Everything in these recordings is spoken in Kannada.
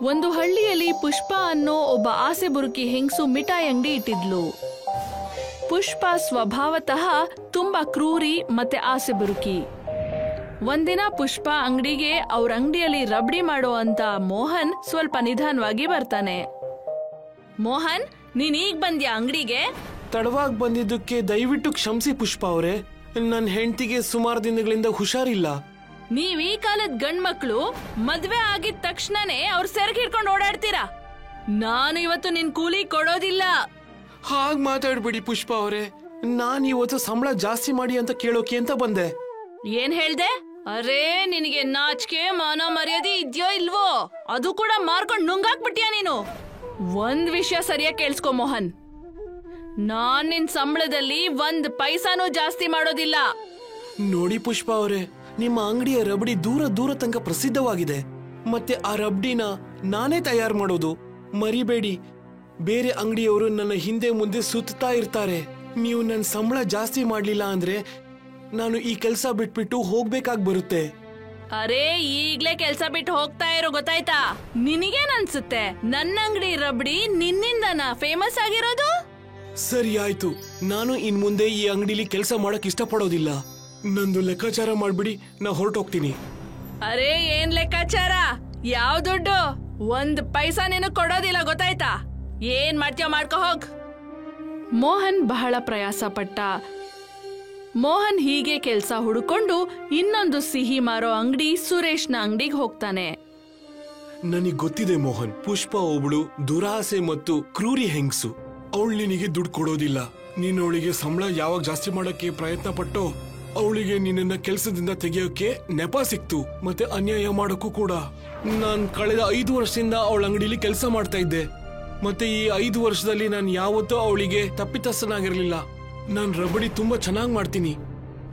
ಒಂದು ಹಳ್ಳಿಯಲ್ಲಿ ಪುಷ್ಪ ಅನ್ನೋ ಒಬ್ಬ ಆಸೆ ಬುರುಕಿ ಹೆಂಗಸು ಮಿಠಾಯಿ ಅಂಗಡಿ ಇಟ್ಟಿದ್ಲು. ಪುಷ್ಪ ಸ್ವಭಾವತಃ ತುಂಬಾ ಕ್ರೂರಿ ಮತ್ತೆ ಆಸೆ ಬುರುಕಿ. ಒಂದಿನ ಪುಷ್ಪ ಅಂಗಡಿಗೆ ಅವ್ರ ಅಂಗಡಿಯಲ್ಲಿ ರಬಡಿ ಮಾಡೋ ಅಂತ ಮೋಹನ್ ಸ್ವಲ್ಪ ನಿಧಾನವಾಗಿ ಬರ್ತಾನೆ. ಮೋಹನ್, ನೀನ್ ಈಗ ಬಂದ್ಯಾ ಅಂಗಡಿಗೆ? ತಡವಾಗಿ ಬಂದಿದ್ದಕ್ಕೆ ದಯವಿಟ್ಟು ಕ್ಷಮಿಸಿ ಪುಷ್ಪ ಅವರೇ. ನನ್ನ ಹೆಂಡತಿಗೆ ಸುಮಾರು ದಿನಗಳಿಂದ ಹುಷಾರಿಲ್ಲ. ನೀವ್ ಈ ಕಾಲದ ಗಂಡ್ಮಕ್ಳು ಮದ್ವೆ ಆಗಿದ ತಕ್ಷಣನೇ ಅವ್ರ ಸೆರಗ್ ಹಿಡ್ಕೊಂಡು ಓಡಾಡ್ತೀರಾ. ನಾನು ಇವತ್ತು ನಿನ್ ಕೂಲಿ ಕೊಡೋದಿಲ್ಲ. ಹಾಗ್ ಮಾತಾಡ್ಬಿಡಿ ಪುಷ್ಪ ಅವರೇ. ನಾನ್ ಇವತ್ತು ಸಂಬಳ ಜಾಸ್ತಿ ಮಾಡಿ ಅಂತ ಕೇಳೋಕೆ ಅಂತ ಬಂದೆ. ಏನ್ ಹೇಳ್ದೆ? ಅರೇ, ನಿನಗೆ ನಾಚಿಕೆ ಮಾನ ಮರ್ಯಾದೆ ಇದ್ಯೋ ಇಲ್ವೋ? ಅದು ಕೂಡ ಮಾರ್ಕೊಂಡ್ ನುಂಗಾಕ್ಬಿಟ್ಯಾ ನೀನು? ಒಂದ್ ವಿಷಯ ಸರಿಯಾಗಿ ಕೇಳಿಸ್ಕೊ ಮೋಹನ್, ನಾನ್ ನಿನ್ ಸಂಬಳದಲ್ಲಿ 1 ಪೈಸಾನೂ ಜಾಸ್ತಿ ಮಾಡೋದಿಲ್ಲ. ನೋಡಿ ಪುಷ್ಪ ಅವರೇ, ನಿಮ್ಮ ಅಂಗಡಿಯ ರಬಡಿ ದೂರ ದೂರ ತನಕ ಪ್ರಸಿದ್ಧವಾಗಿದೆ. ಮತ್ತೆ ಆ ರಬಡಿನ ನಾನೇ ತಯಾರು ಮಾಡೋದು. ಮರಿಬೇಡಿ, ಬೇರೆ ಅಂಗಡಿಯವರು ನನ್ನ ಹಿಂದೆ ಮುಂದೆ ಸುತ್ತಾ ಇರ್ತಾರೆ. ನೀವು ನನ್ನ ಸಂಬಳ ಜಾಸ್ತಿ ಮಾಡ್ಲಿಲ್ಲ ಅಂದ್ರೆ ನಾನು ಈ ಕೆಲಸ ಬಿಟ್ಬಿಟ್ಟು ಹೋಗ್ಬೇಕಾಗಿ ಬರುತ್ತೆ. ಅರೇ, ಈಗ್ಲೇ ಕೆಲ್ಸ ಬಿಟ್ಟು ಹೋಗ್ತಾ ಇರೋ, ಗೊತ್ತಾಯ್ತಾ? ನಿನಗೇನ್ ಅನ್ಸುತ್ತೆ ನನ್ನ ಅಂಗಡಿ ರಬಡಿ ನಿನ್ನಿಂದನಾ ಫೇಮಸ್ ಆಗಿರೋದು? ಸರಿ ಆಯ್ತು, ನಾನು ಇನ್ ಮುಂದೆ ಈ ಅಂಗಡಿಲಿ ಕೆಲಸ ಮಾಡಕ್ ಇಷ್ಟಪಡೋದಿಲ್ಲ. ನಂದು ಲೆಕ್ಕಾಚಾರ ಮಾಡ್ಬಿಡಿ, ನಾ ಹೊರಟೋಗ್ತೀನಿ. ಅರೇ, ಏನ್ ಲೆಕ್ಕಾಚಾರ? ಯಾವ ದುಡ್ಡು? 1 ಪೈಸಾ ನಿನಗ್ ಕೊಡೋದಿಲ್ಲ, ಗೊತ್ತಾಯ್ತಾ? ಏನ್ ಮಾಡ್ತೀಯ ಮಾಡ್ಕೊ ಹೋಗ್. ಮೋಹನ್ ಬಹಳ ಪ್ರಯಾಸ ಪಟ್ಟ. ಮೋಹನ್ ಹೀಗೆ ಕೆಲ್ಸ ಹುಡುಕೊಂಡು ಇನ್ನೊಂದು ಸಿಹಿ ಮಾರೋ ಅಂಗಡಿ ಸುರೇಶ್ನ ಅಂಗಡಿಗೆ ಹೋಗ್ತಾನೆ. ನನಗ್ ಗೊತ್ತಿದೆ ಮೋಹನ್, ಪುಷ್ಪ ಒಬ್ಳು ದುರಾಸೆ ಮತ್ತು ಕ್ರೂರಿ ಹೆಂಗ್ಸು. ಅವಳು ನಿನಗೆ ದುಡ್ಡು ಕೊಡೋದಿಲ್ಲ. ನೀನ್ ಅವಳಿಗೆ ಸಂಬಳ ಯಾವಾಗ ಜಾಸ್ತಿ ಮಾಡಕ್ಕೆ ಪ್ರಯತ್ನ ಪಟ್ಟೋ, ಅವಳಿಗೆ ನಿನ್ನ ಕೆಲಸದಿಂದ ತೆಗೆಯೋಕೆ ನೆಪ ಸಿಕ್ತು, ಮತ್ತೆ ಅನ್ಯಾಯ ಮಾಡೋಕ್ಕೂ ಕೂಡ. ನಾನ್ ಕಳೆದ 5 ವರ್ಷದಿಂದ ಅವಳ ಅಂಗಡಿಲಿ ಕೆಲಸ ಮಾಡ್ತಾ ಇದ್ದೆ. ಮತ್ತೆ ಈ 5 ವರ್ಷದಲ್ಲಿ ನಾನು ಯಾವತ್ತೂ ಅವಳಿಗೆ ತಪ್ಪಿತಸ್ಥನಾಗಿರ್ಲಿಲ್ಲ. ನಾನ್ ರಬಡಿ ತುಂಬಾ ಚೆನ್ನಾಗ್ ಮಾಡ್ತೀನಿ.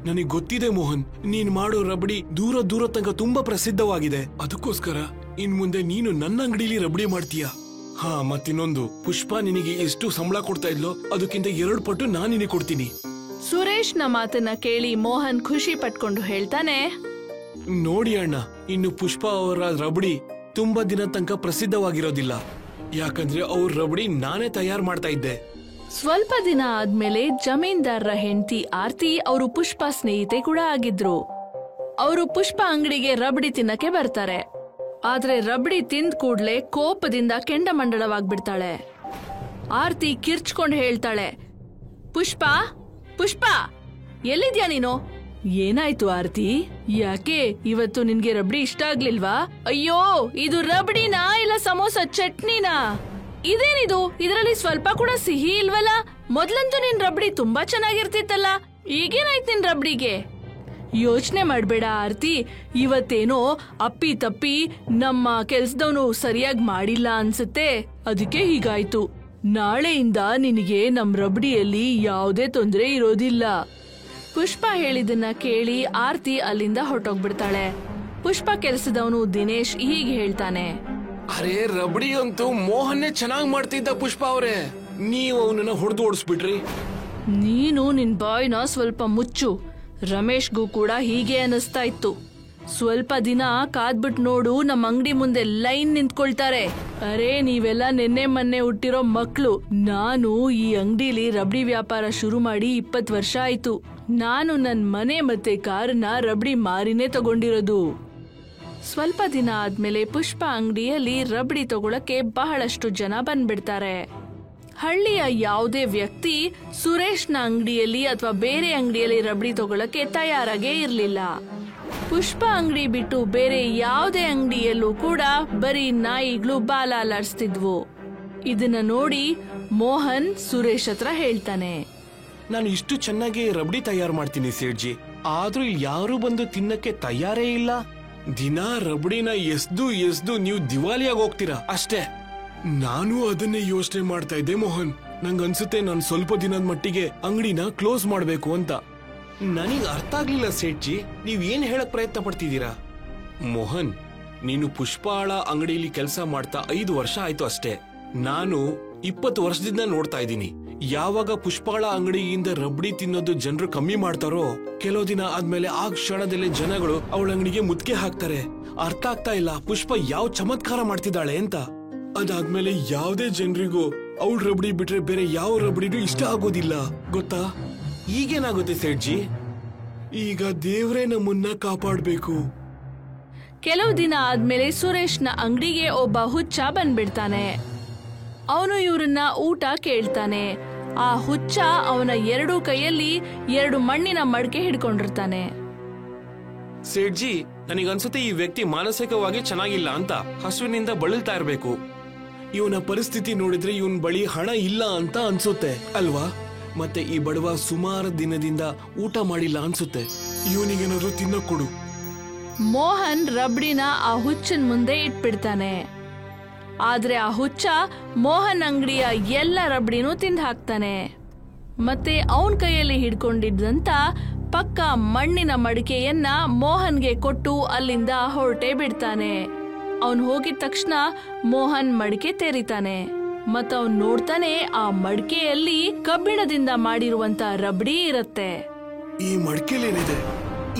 ನನಗ್ ಗೊತ್ತಿದೆ ಮೋಹನ್, ನೀನ್ ಮಾಡೋ ರಬಡಿ ದೂರ ದೂರ ತನಕ ತುಂಬಾ ಪ್ರಸಿದ್ಧವಾಗಿದೆ. ಅದಕ್ಕೋಸ್ಕರ ಇನ್ ಮುಂದೆ ನೀನು ನನ್ನ ಅಂಗಡಿಲಿ ರಬಡಿ ಮಾಡ್ತೀಯ. ಹಾ, ಮತ್ತಿನ್ನೊಂದು, ಪುಷ್ಪ ನಿನಗೆ ಎಷ್ಟು ಸಂಬಳ ಕೊಡ್ತಾ ಇದ್ಲೋ ಅದಕ್ಕಿಂತ 2 ಪಟ್ಟು ನಾನ್ ನಿನಗೆ ಕೊಡ್ತೀನಿ. ಸುರೇಶ್ನ ಮಾತನ್ನ ಕೇಳಿ ಮೋಹನ್ ಖುಷಿ ಪಟ್ಕೊಂಡು ಹೇಳ್ತಾನೆ, ನೋಡಿ ಅಣ್ಣ, ಇನ್ನು ಪುಷ್ಪ ಅವರ ರಬಡಿ ತುಂಬಾ ದಿನ ತನಕ ಪ್ರಸಿದ್ಧವಾಗಿರೋದಿಲ್ಲ. ಯಾಕಂದ್ರೆ ಅವ್ರ ರಬಡಿ ನಾನೇ ತಯಾರು ಮಾಡ್ತಾ ಇದ್ದೆ. ಸ್ವಲ್ಪ ದಿನ ಆದ್ಮೇಲೆ ಜಮೀನ್ದಾರರ ಹೆಂಡತಿ ಆರ್ತಿ ಅವರು ಪುಷ್ಪ ಸ್ನೇಹಿತೆ ಕೂಡ ಆಗಿದ್ರು. ಅವರು ಪುಷ್ಪ ಅಂಗಡಿಗೆ ರಬಡಿ ತಿನ್ನಕ್ಕೆ ಬರ್ತಾರೆ. ಆದ್ರೆ ರಬಡಿ ತಿಂದ ಕೂಡ್ಲೆ ಕೋಪದಿಂದ ಕೆಂಡಮಂಡಲವಾಗ್ಬಿಡ್ತಾಳೆ. ಆರ್ತಿ ಕಿರ್ಚ್ಕೊಂಡು ಹೇಳ್ತಾಳೆ, ಪುಷ್ಪ ಪುಷ್ಪ, ಎಲ್ಲಿದ್ಯಾ ನೀನು? ಏನಾಯ್ತು ಆರ್ತಿ? ಯಾಕೆ ಇವತ್ತು ನಿನ್ಗೆ ರಬಡಿ ಇಷ್ಟ ಆಗ್ಲಿಲ್ವಾ? ಅಯ್ಯೋ, ಇದು ರಬಡಿನಾ ಇಲ್ಲ ಸಮೋಸ ಚಟ್ನಿನಾ? ಇದೇನಿದು, ಇದರಲ್ಲಿ ಸ್ವಲ್ಪ ಕೂಡ ಸಿಹಿ ಇಲ್ವಲ್ಲ? ಮೊದ್ಲಂತೂ ನಿನ್ ರಬಡಿ ತುಂಬಾ ಚೆನ್ನಾಗಿರ್ತಿತ್ತಲ್ಲ, ಈಗೇನಾಯ್ತು ನಿನ್ ರಬಡಿಗೆ? ಯೋಚನೆ ಮಾಡ್ಬೇಡ ಆರ್ತಿ, ಇವತ್ತೇನೋ ಅಪ್ಪಿ ತಪ್ಪಿ ನಮ್ಮ ಕೆಲ್ಸದವನು ಸರಿಯಾಗಿ ಮಾಡಿಲ್ಲ ಅನ್ಸುತ್ತೆ, ಅದಕ್ಕೆ ಹೀಗಾಯ್ತು. ನಾಳೆಯಿಂದ ನಿನಗೆ ನಮ್ ರಬಡಿಯಲ್ಲಿ ಯಾವುದೇ ತೊಂದರೆ ಇರೋದಿಲ್ಲ. ಪುಷ್ಪ ಹೇಳಿದನ್ನ ಕೇಳಿ ಆರ್ತಿ ಅಲ್ಲಿಂದ ಹೊರಟೋಗ್ಬಿಡ್ತಾಳೆ. ಪುಷ್ಪ ಕೆಲಸದವನು ದಿನೇಶ್ ಹೀಗೆ ಹೇಳ್ತಾನೆ, ಅರೆ, ರಬಡಿ ಅಂತೂ ಮೋಹನ್ನೇ ಚೆನ್ನಾಗ್ ಮಾಡ್ತಿದ್ದ ಪುಷ್ಪ ಅವರೇ. ನೀವು ಅವನನ್ನ ಹೊಡೆದು ಓಡಿಸ್ಬಿಟ್ರಿ. ನೀನು ನಿನ್ ಬಾಯ್ನ ಸ್ವಲ್ಪ ಮುಚ್ಚು. ರಮೇಶ್ಗೂ ಕೂಡ ಹೀಗೆ ಅನಿಸ್ತಾ ಇತ್ತು. ಸ್ವಲ್ಪ ದಿನ ಕಾದ್ಬಿಟ್ ನೋಡು, ನಮ್ಮ ಅಂಗಡಿ ಮುಂದೆ ಲೈನ್ ನಿಂತ್ಕೊಳ್ತಾರೆ. ಅರೆ, ನೀವೆಲ್ಲ ನಿನ್ನೆ ಮೊನ್ನೆ ಹುಟ್ಟಿರೋ ಮಕ್ಳು. ನಾನು ಈ ಅಂಗಡಿಲಿ ರಬಡಿ ವ್ಯಾಪಾರ ಶುರು ಮಾಡಿ 20 ವರ್ಷ ಆಯ್ತು. ನಾನು ನನ್ ಮನೆ ಮತ್ತೆ ಕಾರನ್ನ ರಬಡಿ ಮಾರಿನೇ ತಗೊಂಡಿರೋದು. ಸ್ವಲ್ಪ ದಿನ ಆದ್ಮೇಲೆ ಪುಷ್ಪ ಅಂಗಡಿಯಲ್ಲಿ ರಬಡಿ ತಗೊಳಕ್ಕೆ ಬಹಳಷ್ಟು ಜನ ಬಂದ್ಬಿಡ್ತಾರೆ. ಹಳ್ಳಿಯ ಯಾವುದೇ ವ್ಯಕ್ತಿ ಸುರೇಶ್ನ ಅಂಗಡಿಯಲ್ಲಿ ಅಥವಾ ಬೇರೆ ಅಂಗಡಿಯಲ್ಲಿ ರಬಡಿ ತಗೊಳಕ್ಕೆ ತಯಾರಾಗೇ ಇರ್ಲಿಲ್ಲ. ಪುಷ್ಪ ಅಂಗಡಿ ಬಿಟ್ಟು ಬೇರೆ ಯಾವುದೇ ಅಂಗಡಿಯಲ್ಲೂ ಕೂಡ ಬರೀ ನಾಯಿಗಳು ಬಾಲ ಅಲಾಡಿಸ್ತಿದ್ವು. ಇದನ್ನ ನೋಡಿ ಮೋಹನ್ ಸುರೇಶ್ ಹತ್ರ ಹೇಳ್ತಾನೆ, ನಾನು ಇಷ್ಟು ಚೆನ್ನಾಗಿ ರಬಡಿ ತಯಾರು ಮಾಡ್ತೀನಿ ಸೇಠ್ಜಿ, ಆದ್ರೂ ಇಲ್ಲಿ ಯಾರು ಬಂದು ತಿನ್ನಕ್ಕೆ ತಯಾರೇ ಇಲ್ಲ. ದಿನ ರಬಡಿನ ಎಸ್ದು ನೀವು ದಿವಾಲಿಯಾಗಿ ಹೋಗ್ತೀರಾ ಅಷ್ಟೇ. ನಾನು ಅದನ್ನೇ ಯೋಚನೆ ಮಾಡ್ತಾ ಇದ್ದೆ ಮೋಹನ್. ನಂಗನ್ಸುತ್ತೆ ನಾನು ಸ್ವಲ್ಪ ದಿನದ ಮಟ್ಟಿಗೆ ಅಂಗಡಿನ ಕ್ಲೋಸ್ ಮಾಡ್ಬೇಕು ಅಂತ. ನನಗ್ ಅರ್ಥ ಆಗ್ಲಿಲ್ಲ ಸೇಠ್ಜಿ, ನೀವ್ ಏನ್ ಹೇಳಕ್ ಪ್ರಯತ್ನ ಪಡ್ತಿದ್ದೀರಾ? ಮೋಹನ್, ನೀನು ಪುಷ್ಪಾಳ ಅಂಗಡಿಯಲ್ಲಿ ಕೆಲಸ ಮಾಡ್ತಾ 5 ವರ್ಷ ಆಯ್ತು ಅಷ್ಟೇ. ನಾನು 20 ವರ್ಷದಿಂದ ನೋಡ್ತಾ ಇದ್ದೀನಿ. ಯಾವಾಗ ಪುಷ್ಪಾಳ ಅಂಗಡಿಯಿಂದ ರಬಡಿ ತಿನ್ನೋದು ಜನರು ಕಮ್ಮಿ ಮಾಡ್ತಾರೋ, ಕೆಲವು ದಿನ ಆದ್ಮೇಲೆ ಆ ಕ್ಷಣದಲ್ಲಿ ಜನಗಳು ಅವಳ ಅಂಗಡಿಗೆ ಮುತ್ತಿಗೆ ಹಾಕ್ತಾರೆ. ಅರ್ಥ ಆಗ್ತಾ ಇಲ್ಲ ಪುಷ್ಪ ಯಾವ ಚಮತ್ಕಾರ ಮಾಡ್ತಿದ್ದಾಳೆ ಅಂತ. ಅದಾದ್ಮೇಲೆ ಯಾವ್ದೇ ಜನರಿಗೂ ಅವಳ ರಬಡಿ ಬಿಟ್ರೆ ಬೇರೆ ಯಾವ ರಬಡಿನೂ ಇಷ್ಟ ಆಗೋದಿಲ್ಲ ಗೊತ್ತಾ. ಈಗೇನಾಗುತ್ತೆ ಸೇಠ್ಜಿ? ಈಗ ದೇವ್ರೇ ನಮ್ಮನ್ನ ಕಾಪಾಡ್ಬೇಕು. ಕೆಲವು ದಿನ ಆದ್ಮೇಲೆ ಸುರೇಶ್ನ ಅಂಗಡಿಗೆ ಒಬ್ಬ ಹುಚ್ಚ ಬಂದ್ಬಿಡ್ತಾನೆ. ಅವನು ಇವ್ರನ್ನ ಊಟ ಕೇಳ್ತಾನೆ. ಆ ಹುಚ್ಚ ಅವನ 2 ಕೈಯಲ್ಲಿ 2 ಮಣ್ಣಿನ ಮಡಕೆ ಹಿಡ್ಕೊಂಡಿರ್ತಾನೆ. ಸೇಠ್ಜಿ, ನನಗನ್ಸುತ್ತೆ ಈ ವ್ಯಕ್ತಿ ಮಾನಸಿಕವಾಗಿ ಚೆನ್ನಾಗಿಲ್ಲ ಅಂತ. ಹಸುವಿನಿಂದ ಬಳಲ್ತಾ ಇರ್ಬೇಕು. ಇವನ ಪರಿಸ್ಥಿತಿ ನೋಡಿದ್ರೆ ಇವನ್ ಬಳಿ ಹಣ ಇಲ್ಲ ಅಂತ ಅನ್ಸುತ್ತೆ ಅಲ್ವಾ? ಮತ್ತೆ ಈ ಬಡವ ಸುಮಾರು ದಿನದಿಂದ ಊಟ ಮಾಡಿಲ್ಲ ಅನ್ಸುತ್ತೆ. ಇವನಿಗೇನಾದ್ರು ತಿನ್ನಕ್ ಕೊಡು. ಮೋಹನ್ ರಬಡಿನ ಆ ಹುಚ್ಚನ್ ಮುಂದೆ ಇಟ್ಬಿಡ್ತಾನೆ. ಆದ್ರೆ ಆ ಹುಚ್ಚ ಮೋಹನ್ ಅಂಗಡಿಯ ಎಲ್ಲ ರಬಡಿನೂ ತಿಂದು ಹಾಕ್ತಾನೆ. ಮತ್ತೆ ಅವನ್ ಕೈಯಲ್ಲಿ ಹಿಡ್ಕೊಂಡಿದ್ದಂತ ಪಕ್ಕ ಮಣ್ಣಿನ ಮಡಿಕೆಯನ್ನ ಮೋಹನ್ಗೆ ಕೊಟ್ಟು ಅಲ್ಲಿಂದ ಹೊರಟೇ ಬಿಡ್ತಾನೆ. ಅವನ್ ಹೋಗಿದ ತಕ್ಷಣ ಮೋಹನ್ ಮಡಿಕೆ ತೆರಿತಾನೆ. ಮತ್ತ ಅವನ್ ನೋಡ್ತಾನೆ ಆ ಮಡಿಕೆಯಲ್ಲಿ ಕಬ್ಬಿಣದಿಂದ ಮಾಡಿರುವಂತ ರಬಡಿ ಇರತ್ತೆ. ಈ ಮಡಿಕೆಲೇನಿದೆ?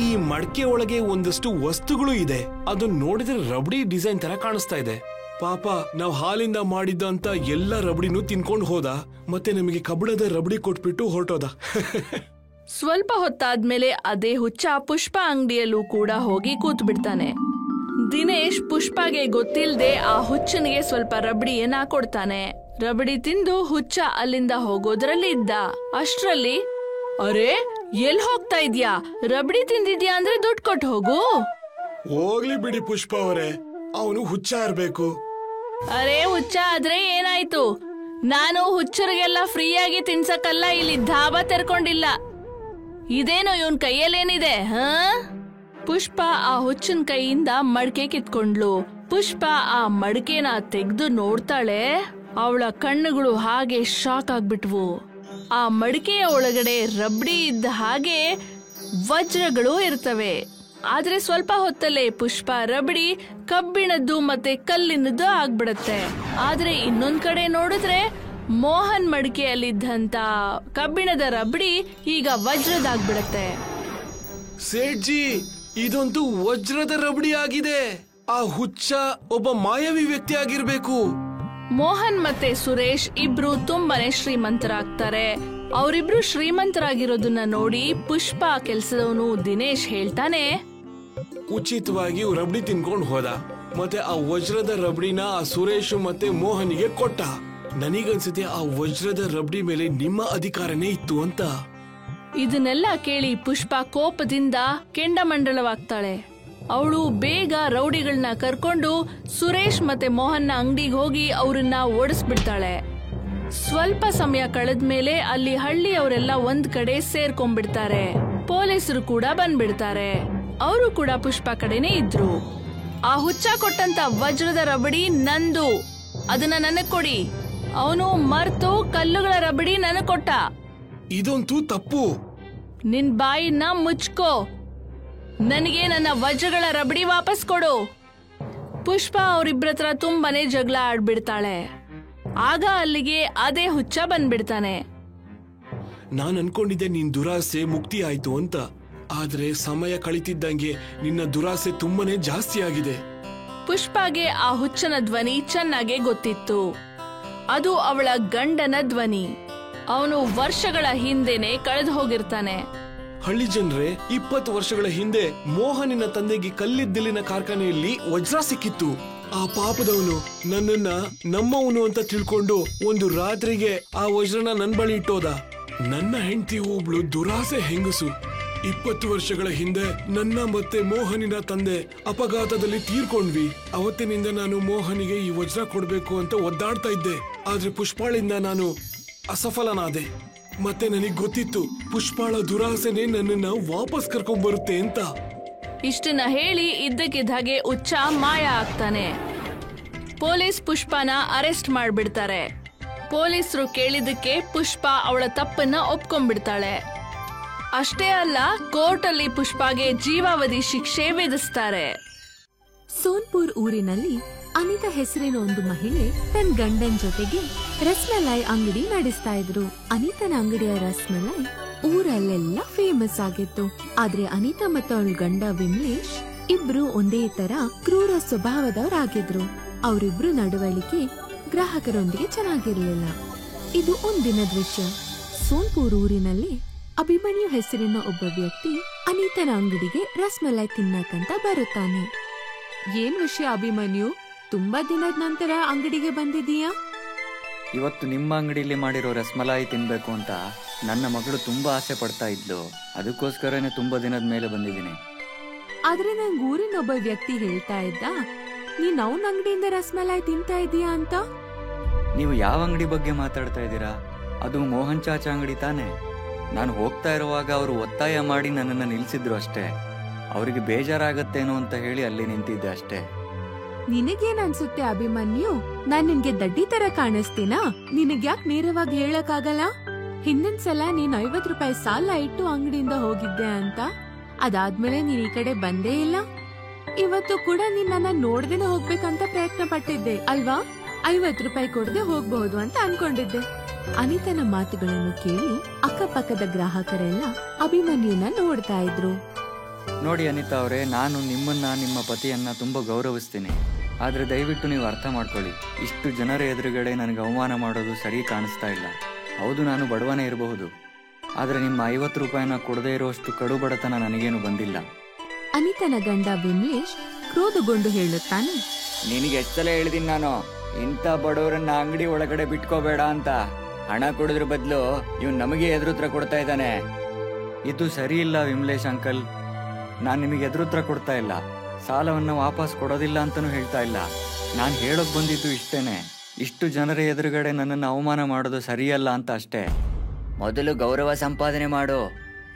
ಈ ಮಡಿಕೆ ಒಳಗೆ ಒಂದಷ್ಟು ವಸ್ತುಗಳು ಇದೆ. ಅದನ್ನ ನೋಡಿದ್ರೆ ರಬಡಿ ಡಿಸೈನ್ ತರ ಕಾಣಿಸ್ತಾ ಇದೆ. ಪಾಪ ನಾವ್ ಹಾಲಿಂದ ಮಾಡಿದ್ದಂತ ಎಲ್ಲ ರಬಡಿನೂ ತಿನ್ಕೊಂಡು ಹೋದ. ಮತ್ತೆ ನಮಗೆ ಕಬ್ಬಿಣದ ರಬಡಿ ಕೊಟ್ಬಿಟ್ಟು ಹೊರಟೋದ. ಸ್ವಲ್ಪ ಹೊತ್ತಾದ್ಮೇಲೆ ಅದೇ ಹುಚ್ಚ ಪುಷ್ಪ ಅಂಗಡಿಯಲ್ಲೂ ಕೂಡ ಹೋಗಿ ಕೂತ್ ಬಿಡ್ತಾನೆ. ದಿನೇಶ್ ಪುಷ್ಪಗೆ ಗೊತ್ತಿಲ್ಲದೆ ಆ ಹುಚ್ಚನಿಗೆ ಸ್ವಲ್ಪ ರಬಡಿಯನ್ನ ಕೊಡ್ತಾನೆ. ರಬಡಿ ತಿಂದು ಹುಚ್ಚ ಅಲ್ಲಿಂದ ಹೋಗೋದ್ರಲ್ಲಿ ಇದ್ದ. ಅಷ್ಟ್ರಲ್ಲಿ, ಅರೆ ಎಲ್ ಹೋಗ್ತಾ ಇದ್ಯಾ? ರಬಡಿ ತಿಂದಿದ್ಯಾ ಅಂದ್ರೆ ದುಡ್ಡು ಕೊಟ್ಟು ಹೋಗು. ಹೋಗ್ಲಿ ಬಿಡಿ ಪುಷ್ಪ ಅವರೇ, ಅವನು ಹುಚ್ಚ ಇರ್ಬೇಕು. ಅರೆ ಹುಚ್ಚ ಆದ್ರೆ ಏನಾಯ್ತು? ನಾನು ಹುಚ್ಚರಿಗೆಲ್ಲ ಫ್ರೀಯಾಗಿ ತಿನ್ಸಕ್ಕಲ್ಲ ಇಲ್ಲಿ ಧಾಬಾ ತೆರ್ಕೊಂಡಿಲ್ಲ. ಇದೇನೋ ಇವನ್ ಕೈಯಲ್ಲೇನಿದೆ? ಪುಷ್ಪ ಆ ಹುಚ್ಚನ್ ಕೈಯಿಂದ ಮಡಕೆ ಕಿತ್ಕೊಂಡ್ಲು. ಪುಷ್ಪ ಆ ಮಡಕೆನ ತೆಗೆದು ನೋಡ್ತಾಳೆ. ಅವಳ ಕಣ್ಣುಗಳು ಹಾಗೆ ಶಾಕ್ ಆಗ್ಬಿಟ್ವು. ಆ ಮಡಿಕೆಯ ಒಳಗಡೆ ರಬಡಿ ಇದ್ದ ಹಾಗೆ ವಜ್ರಗಳು ಇರ್ತವೆ. ಆದ್ರೆ ಸ್ವಲ್ಪ ಹೊತ್ತಲ್ಲೇ ಪುಷ್ಪ ರಬಡಿ ಕಬ್ಬಿಣದ್ದು ಮತ್ತೆ ಕಲ್ಲಿನದ್ದು ಆಗ್ಬಿಡತ್ತೆ. ಆದ್ರೆ ಇನ್ನೊಂದ್ ಕಡೆ ನೋಡಿದ್ರೆ ಮೋಹನ್ ಮಡಿಕೆಯಲ್ಲಿದ್ದಂತ ಕಬ್ಬಿಣದ ರಬಡಿ ಈಗ ವಜ್ರದಾಗ್ಬಿಡತ್ತೆ. ಸೇಠ್ಜಿ, ಇದಂತೂ ವಜ್ರದ ರಬಡಿ ಆಗಿದೆ. ಆ ಹುಚ್ಚ ಒಬ್ಬ ಮಾಯಾವಿ ವ್ಯಕ್ತಿ ಆಗಿರ್ಬೇಕು. ಮೋಹನ್ ಮತ್ತೆ ಸುರೇಶ್ ಇಬ್ರು ತುಂಬಾನೇ ಶ್ರೀಮಂತರಾಗ್ತಾರೆ. ಅವರಿಬ್ರು ಶ್ರೀಮಂತರಾಗಿರೋದನ್ನ ನೋಡಿ ಪುಷ್ಪ ಕೆಲಸದವನು ದಿನೇಶ್ ಹೇಳ್ತಾನೆ, ಉಚಿತವಾಗಿ ರಬಡಿ ತಿನ್ಕೊಂಡು ಹೋದ. ಮತ್ತೆ ಆ ವಜ್ರದ ರಬಡಿನ ಆ ಸುರೇಶ್ ಮತ್ತೆ ಮೋಹನ್ಗೆ ಕೊಟ್ಟ. ನನಗನ್ಸುತ್ತೆ ಆ ವಜ್ರದ ರಬಡಿ ಮೇಲೆ ನಿಮ್ಮ ಅಧಿಕಾರನೇ ಇತ್ತು ಅಂತ. ಇದನ್ನೆಲ್ಲ ಕೇಳಿ ಪುಷ್ಪ ಕೋಪದಿಂದ ಕೆಂಡಮಂಡಲವಾಗ್ತಾಳೆ. ಅವಳು ಬೇಗ ರೌಡಿಗಳನ್ನ ಕರ್ಕೊಂಡು ಸುರೇಶ್ ಮತ್ತೆ ಮೋಹನ್ನ ಅಂಗಡಿಗೆ ಹೋಗಿ ಅವ್ರನ್ನ ಓಡಿಸ್ಬಿಡ್ತಾಳೆ. ಸ್ವಲ್ಪ ಸಮಯ ಕಳೆದ್ಮೇಲೆ ಅಲ್ಲಿ ಹಳ್ಳಿಯವರೆಲ್ಲ ಒಂದ್ ಕಡೆ ಸೇರ್ಕೊಂಡ್ಬಿಡ್ತಾರೆ. ಪೊಲೀಸರು ಕೂಡ ಬಂದ್ಬಿಡ್ತಾರೆ. ಅವರು ಕೂಡ ಪುಷ್ಪ ಕಡೆನೇ ಇದ್ರು. ಆ ಹುಚ್ಚ ಕೊಟ್ಟಂತ ವಜ್ರದ ರಬಡಿ ನಂದು, ಅದನ್ನ ನನಗ್ ಕೊಡಿ. ಅವನು ಮರ್ತು ಕಲ್ಲುಗಳ ರಬಡಿ ನನಗ್ ಕೊಟ್ಟ. ಇದಂತೂ ತಪ್ಪು. ನಿನ್ ಬಾಯಿನ ಮುಚ್ಕೋ. ನನಗೆ ನನ್ನ ವಜ್ರಗಳ ರಬಡಿ ವಾಪಸ್ ಕೊಡು. ಪುಷ್ಪ ಅವರಿಬ್ಬರತ್ರ ತುಂಬಾನೇ ಜಗಳ ಆಡ್ಬಿಡ್ತಾಳೆ. ಆಗ ಅಲ್ಲಿಗೆ ಅದೇ ಹುಚ್ಚ ಬಂದ್ಬಿಡ್ತಾನೆ. ನಾನ್ ಅನ್ಕೊಂಡಿದ್ದೆ ನಿನ್ ದುರಾಸೆ ಮುಕ್ತಿ ಆಯ್ತು ಅಂತ. ಆದ್ರೆ ಸಮಯ ಕಳಿತಿದ್ದಂಗೆ ನಿನ್ನ ದುರಾಸೆ ತುಂಬಾನೇ ಜಾಸ್ತಿ ಆಗಿದೆ. ಪುಷ್ಪಗೆ ಆ ಹುಚ್ಚನ ಧ್ವನಿ ಚೆನ್ನಾಗೆ ಗೊತ್ತಿತ್ತು. ಅದು ಅವಳ ಗಂಡನ ಧ್ವನಿ. ಅವನು ವರ್ಷಗಳ ಹಿಂದೆನೆ ಕಳೆದು ಹೋಗಿರ್ತಾನೆ. ಹಳ್ಳಿ ಜನರೇ, 20 ವರ್ಷಗಳ ಹಿಂದೆ ಮೋಹನಿನ ತಂದೆಗೆ ಕಲ್ಲಿದ್ದಲಿನ ಕಾರ್ಖಾನೆಯಲ್ಲಿ ವಜ್ರ ಸಿಕ್ಕಿತ್ತು. ಆ ಪಾಪದವನು ನನ್ನನ್ನ ನಮ್ಮವನು ಅಂತ ತಿಳ್ಕೊಂಡು ಒಂದು ರಾತ್ರಿಗೆ ಆ ವಜ್ರನ ನನ್ ಬಳಿ ಇಟ್ಟೋದ. ನನ್ನ ಹೆಂಡತಿ ಒಬ್ಳು ದುರಾಸೆ ಹೆಂಗಸು. 20 ವರ್ಷಗಳ ಹಿಂದೆ ನನ್ನ ಮತ್ತೆ ಮೋಹನಿನ ತಂದೆ ಅಪಘಾತದಲ್ಲಿ ತೀರ್ಕೊಂಡ್ವಿ. ಅವತ್ತಿನಿಂದ ನಾನು ಮೋಹನಿಗೆ ಈ ವಜ್ರ ಕೊಡ್ಬೇಕು ಅಂತ ಒದ್ದಾಡ್ತಾ ಇದ್ದೆ. ಆದ್ರೆ ಪುಷ್ಪಾಳಿಂದ ನಾನು ಅಸಫಲನಾದೆ. ಮತ್ತೆ ನನಗ್ ಗೊತ್ತಿತ್ತು ಪುಷ್ಪಾಳ ದುರಾಸೆನೆ ನನ್ನನ್ನ ವಾಪಸ್ ಕರ್ಕೊಂಡ್ ಬರುತ್ತೆ ಅಂತ. ಇಷ್ಟನ್ನ ಹೇಳಿ ಇದ್ದಕ್ಕಿದ್ದ ಹಾಗೆ ಹುಚ್ಚ ಮಾಯ ಆಗ್ತಾನೆ. ಪೊಲೀಸ್ ಪುಷ್ಪನ ಅರೆಸ್ಟ್ ಮಾಡ್ಬಿಡ್ತಾರೆ. ಪೊಲೀಸರು ಕೇಳಿದಕ್ಕೆ ಪುಷ್ಪ ಅವಳ ತಪ್ಪನ್ನ ಒಪ್ಕೊಂಡ್ಬಿಡ್ತಾಳೆ. ಅಷ್ಟೇ ಅಲ್ಲ, ಕೋರ್ಟ್ ಅಲ್ಲಿ ಪುಷ್ಪಗೆ ಜೀವಾವಧಿ ಶಿಕ್ಷೆ ವಿಧಿಸ್ತಾರೆ. ಸೋನ್ಪುರ್ ಊರಿನಲ್ಲಿ ಅನಿತಾ ಹೆಸರಿನ ಒಂದು ಮಹಿಳೆ ತನ್ನ ಗಂಡನ್ ಜೊತೆಗೆ ರಸ್ಮಲೈ ಅಂಗಡಿ ನಡೆಸ್ತಾ ಇದ್ರು. ಅನಿತನ ಅಂಗಡಿಯ ರಸ್ಮಲೈ ಊರಲ್ಲೆಲ್ಲ ಫೇಮಸ್ ಆಗಿತ್ತು. ಆದ್ರೆ ಅನಿತಾ ಮತ್ತು ಅವಳ ಗಂಡ ವಿಮ್ಲೇಶ್ ಇಬ್ರು ಒಂದೇ ತರ ಕ್ರೂರ ಸ್ವಭಾವದವರಾಗಿದ್ರು. ಅವರಿಬ್ರು ನಡವಳಿಕೆ ಗ್ರಾಹಕರೊಂದಿಗೆ ಚೆನ್ನಾಗಿರ್ಲಿಲ್ಲ. ಇದು ಒಂದಿನದ ವಿಷಯ. ಸೋನ್ಪುರ್ ಊರಿನಲ್ಲಿ ಅಭಿಮನ್ಯು ಹೆಸರಿನ ಒಬ್ಬ ವ್ಯಕ್ತಿ ಅನಿತನ ಅಂಗಡಿಗೆ ರಸ್ಮಲೈ ತಿನ್ನಕಂತ ಬರುತ್ತಾನೆ. ಏನ್ ವಿಷಯ ಅಭಿಮನ್ಯು, ತುಂಬಾ ದಿನದ ನಂತರ ಅಂಗಡಿಗೆ ಬಂದಿದೀಯಾ? ಇವತ್ತು ನಿಮ್ಮ ಅಂಗಡಿಯಲ್ಲಿ ಮಾಡಿರೋ ರಸ್ಮಲಾಯಿ ತಿನ್ಬೇಕು ಅಂತ ನನ್ನ ಮಗಳು ತುಂಬಾ ಆಸೆ ಪಡ್ತಾ ಇದ್ಲು. ಅದಕ್ಕೋಸ್ಕರನೇ ತುಂಬಾ ದಿನದ ಮೇಲೆ ಬಂದಿದ್ದೀನಿ. ಆದ್ರೆ ನಂಗ್ ಊರಿನ ಒಬ್ಬ ವ್ಯಕ್ತಿ ಹೇಳ್ತಾ ಇದ್ದ, ನೀನ್ ಅವನ ಅಂಗಡಿಯಿಂದ ರಸ್ಮಲಾಯಿ ತಿಂತಾ ಇದೀಯಾ ಅಂತ. ನೀವು ಯಾವ ಅಂಗಡಿ ಬಗ್ಗೆ ಮಾತಾಡ್ತಾ ಇದ್ದೀರಾ? ಅದು ಮೋಹನ್ ಚಾಚಾ ಅಂಗಡಿ ತಾನೆ. ನಾನು ಹೋಗ್ತಾ ಇರುವಾಗ ಅವರು ಒತ್ತಾಯ ಮಾಡಿ ನನ್ನನ್ನು ನಿಲ್ಸಿದ್ರು ಅಷ್ಟೇ. ಅವರಿಗೆ ಬೇಜಾರಾಗತ್ತೇನೋ ಅಂತ ಹೇಳಿ ಅಲ್ಲಿ ನಿಂತಿದ್ದೆ ಅಷ್ಟೇ. ನಿನಗೇನ್ ಅನ್ಸುತ್ತೆ ಅಭಿಮನ್ಯು, ನಾನ್ ನಿನ್ಗೆ ದಡ್ಡಿ ತರ ಕಾಣಿಸ್ತೀನಾ? ನಿನಗ್ಯಾಕ್ ನೇರವಾಗಿ ಹೇಳಕ್ಕಾಗಲ್ಲ? ಹಿಂದಿನ ಸಲ ನೀನ್ 50 ರೂಪಾಯಿ ಸಾಲ ಇಟ್ಟು ಅಂಗಡಿಯಿಂದ ಹೋಗಿದ್ದೆ ಅಂತ. ಅದಾದ್ಮೇಲೆ ನೀನ್ ಈ ಕಡೆ ಬಂದೇ ಇಲ್ಲ. ಇವತ್ತು ಕೂಡ ನೀನ್ ನನ್ನ ನೋಡ್ದೇನೆ ಹೋಗ್ಬೇಕಂತ ಪ್ರಯತ್ನ ಪಟ್ಟಿದ್ದೆ ಅಲ್ವಾ? 50 ರೂಪಾಯಿ ಕೊಡದೆ ಹೋಗ್ಬಹುದು ಅಂತ ಅನ್ಕೊಂಡಿದ್ದೆ. ಅನಿತನ ಮಾತುಗಳನ್ನು ಕೇಳಿ ಅಕ್ಕಪಕ್ಕದ ಗ್ರಾಹಕರೆಲ್ಲ ಅಭಿಮನ್ಯುನ ನೋಡ್ತಾ ಇದ್ರು. ನೋಡಿ ಅನಿತಾ ಅವರೇ, ನಾನು ನಿಮ್ಮನ್ನ ನಿಮ್ಮ ಪತಿಯನ್ನ ತುಂಬಾ ಗೌರವಿಸ್ತೀನಿ. ಆದ್ರೆ ದಯವಿಟ್ಟು ನೀವು ಅರ್ಥ ಮಾಡ್ಕೊಳ್ಳಿ, ಇಷ್ಟು ಜನರ ಎದುರುಗಡೆ ನನಗೆ ಅವಮಾನ ಮಾಡೋದು ಸರಿ ಕಾಣಿಸ್ತಾ ಇಲ್ಲ. ಹೌದು, ನಾನು ಬಡವನೇ ಇರಬಹುದು, ಆದ್ರೆ ನಿಮ್ಮ 50 ರೂಪಾಯಿನ ಕೊಡದೇ ಇರುವಷ್ಟು ಕಡು ಬಡತನ ನನಗೇನು ಬಂದಿಲ್ಲ. ಅನಿತನ ಗಂಡ ವಿಮ್ಲೇಶ್ ಕ್ರೋಧಗೊಂಡು ಹೇಳುತ್ತಾನೆ, ನಿನಗೆ ಎಷ್ಟೆಲ್ಲ ಹೇಳಿದೀನಿ ನಾನು, ಇಂಥ ಬಡವರನ್ನ ಅಂಗಡಿ ಒಳಗಡೆ ಬಿಟ್ಕೋಬೇಡ ಅಂತ. ಹಣ ಕೊಡೋದ್ರ ಬದಲು ಇವ್ನು ನಮಗೆ ಎದುರುತ್ರ ಕೊಡ್ತಾ ಇದ್ದಾನೆ. ಇದು ಸರಿ ಇಲ್ಲ ವಿಮಲೇಶ್ ಅಂಕಲ್. ನಾನ್ ನಿಮಗೆ ಎದುರುತ್ರ ಕೊಡ್ತಾ ಇಲ್ಲ, ಸಾಲವನ್ನ ವಾಪಸ್ ಕೊಡೋದಿಲ್ಲ ಅಂತಾನೂ ಹೇಳ್ತಾ ಇಲ್ಲ. ನಾನ್ ಹೇಳೋಕ್ ಬಂದಿದ್ದು ಇಷ್ಟೇನೆ, ಇಷ್ಟು ಜನರ ಎದುರುಗಡೆ ನನ್ನನ್ನು ಅವಮಾನ ಮಾಡೋದು ಸರಿಯಲ್ಲ ಅಂತ ಅಷ್ಟೇ. ಮೊದಲು ಗೌರವ ಸಂಪಾದನೆ ಮಾಡು.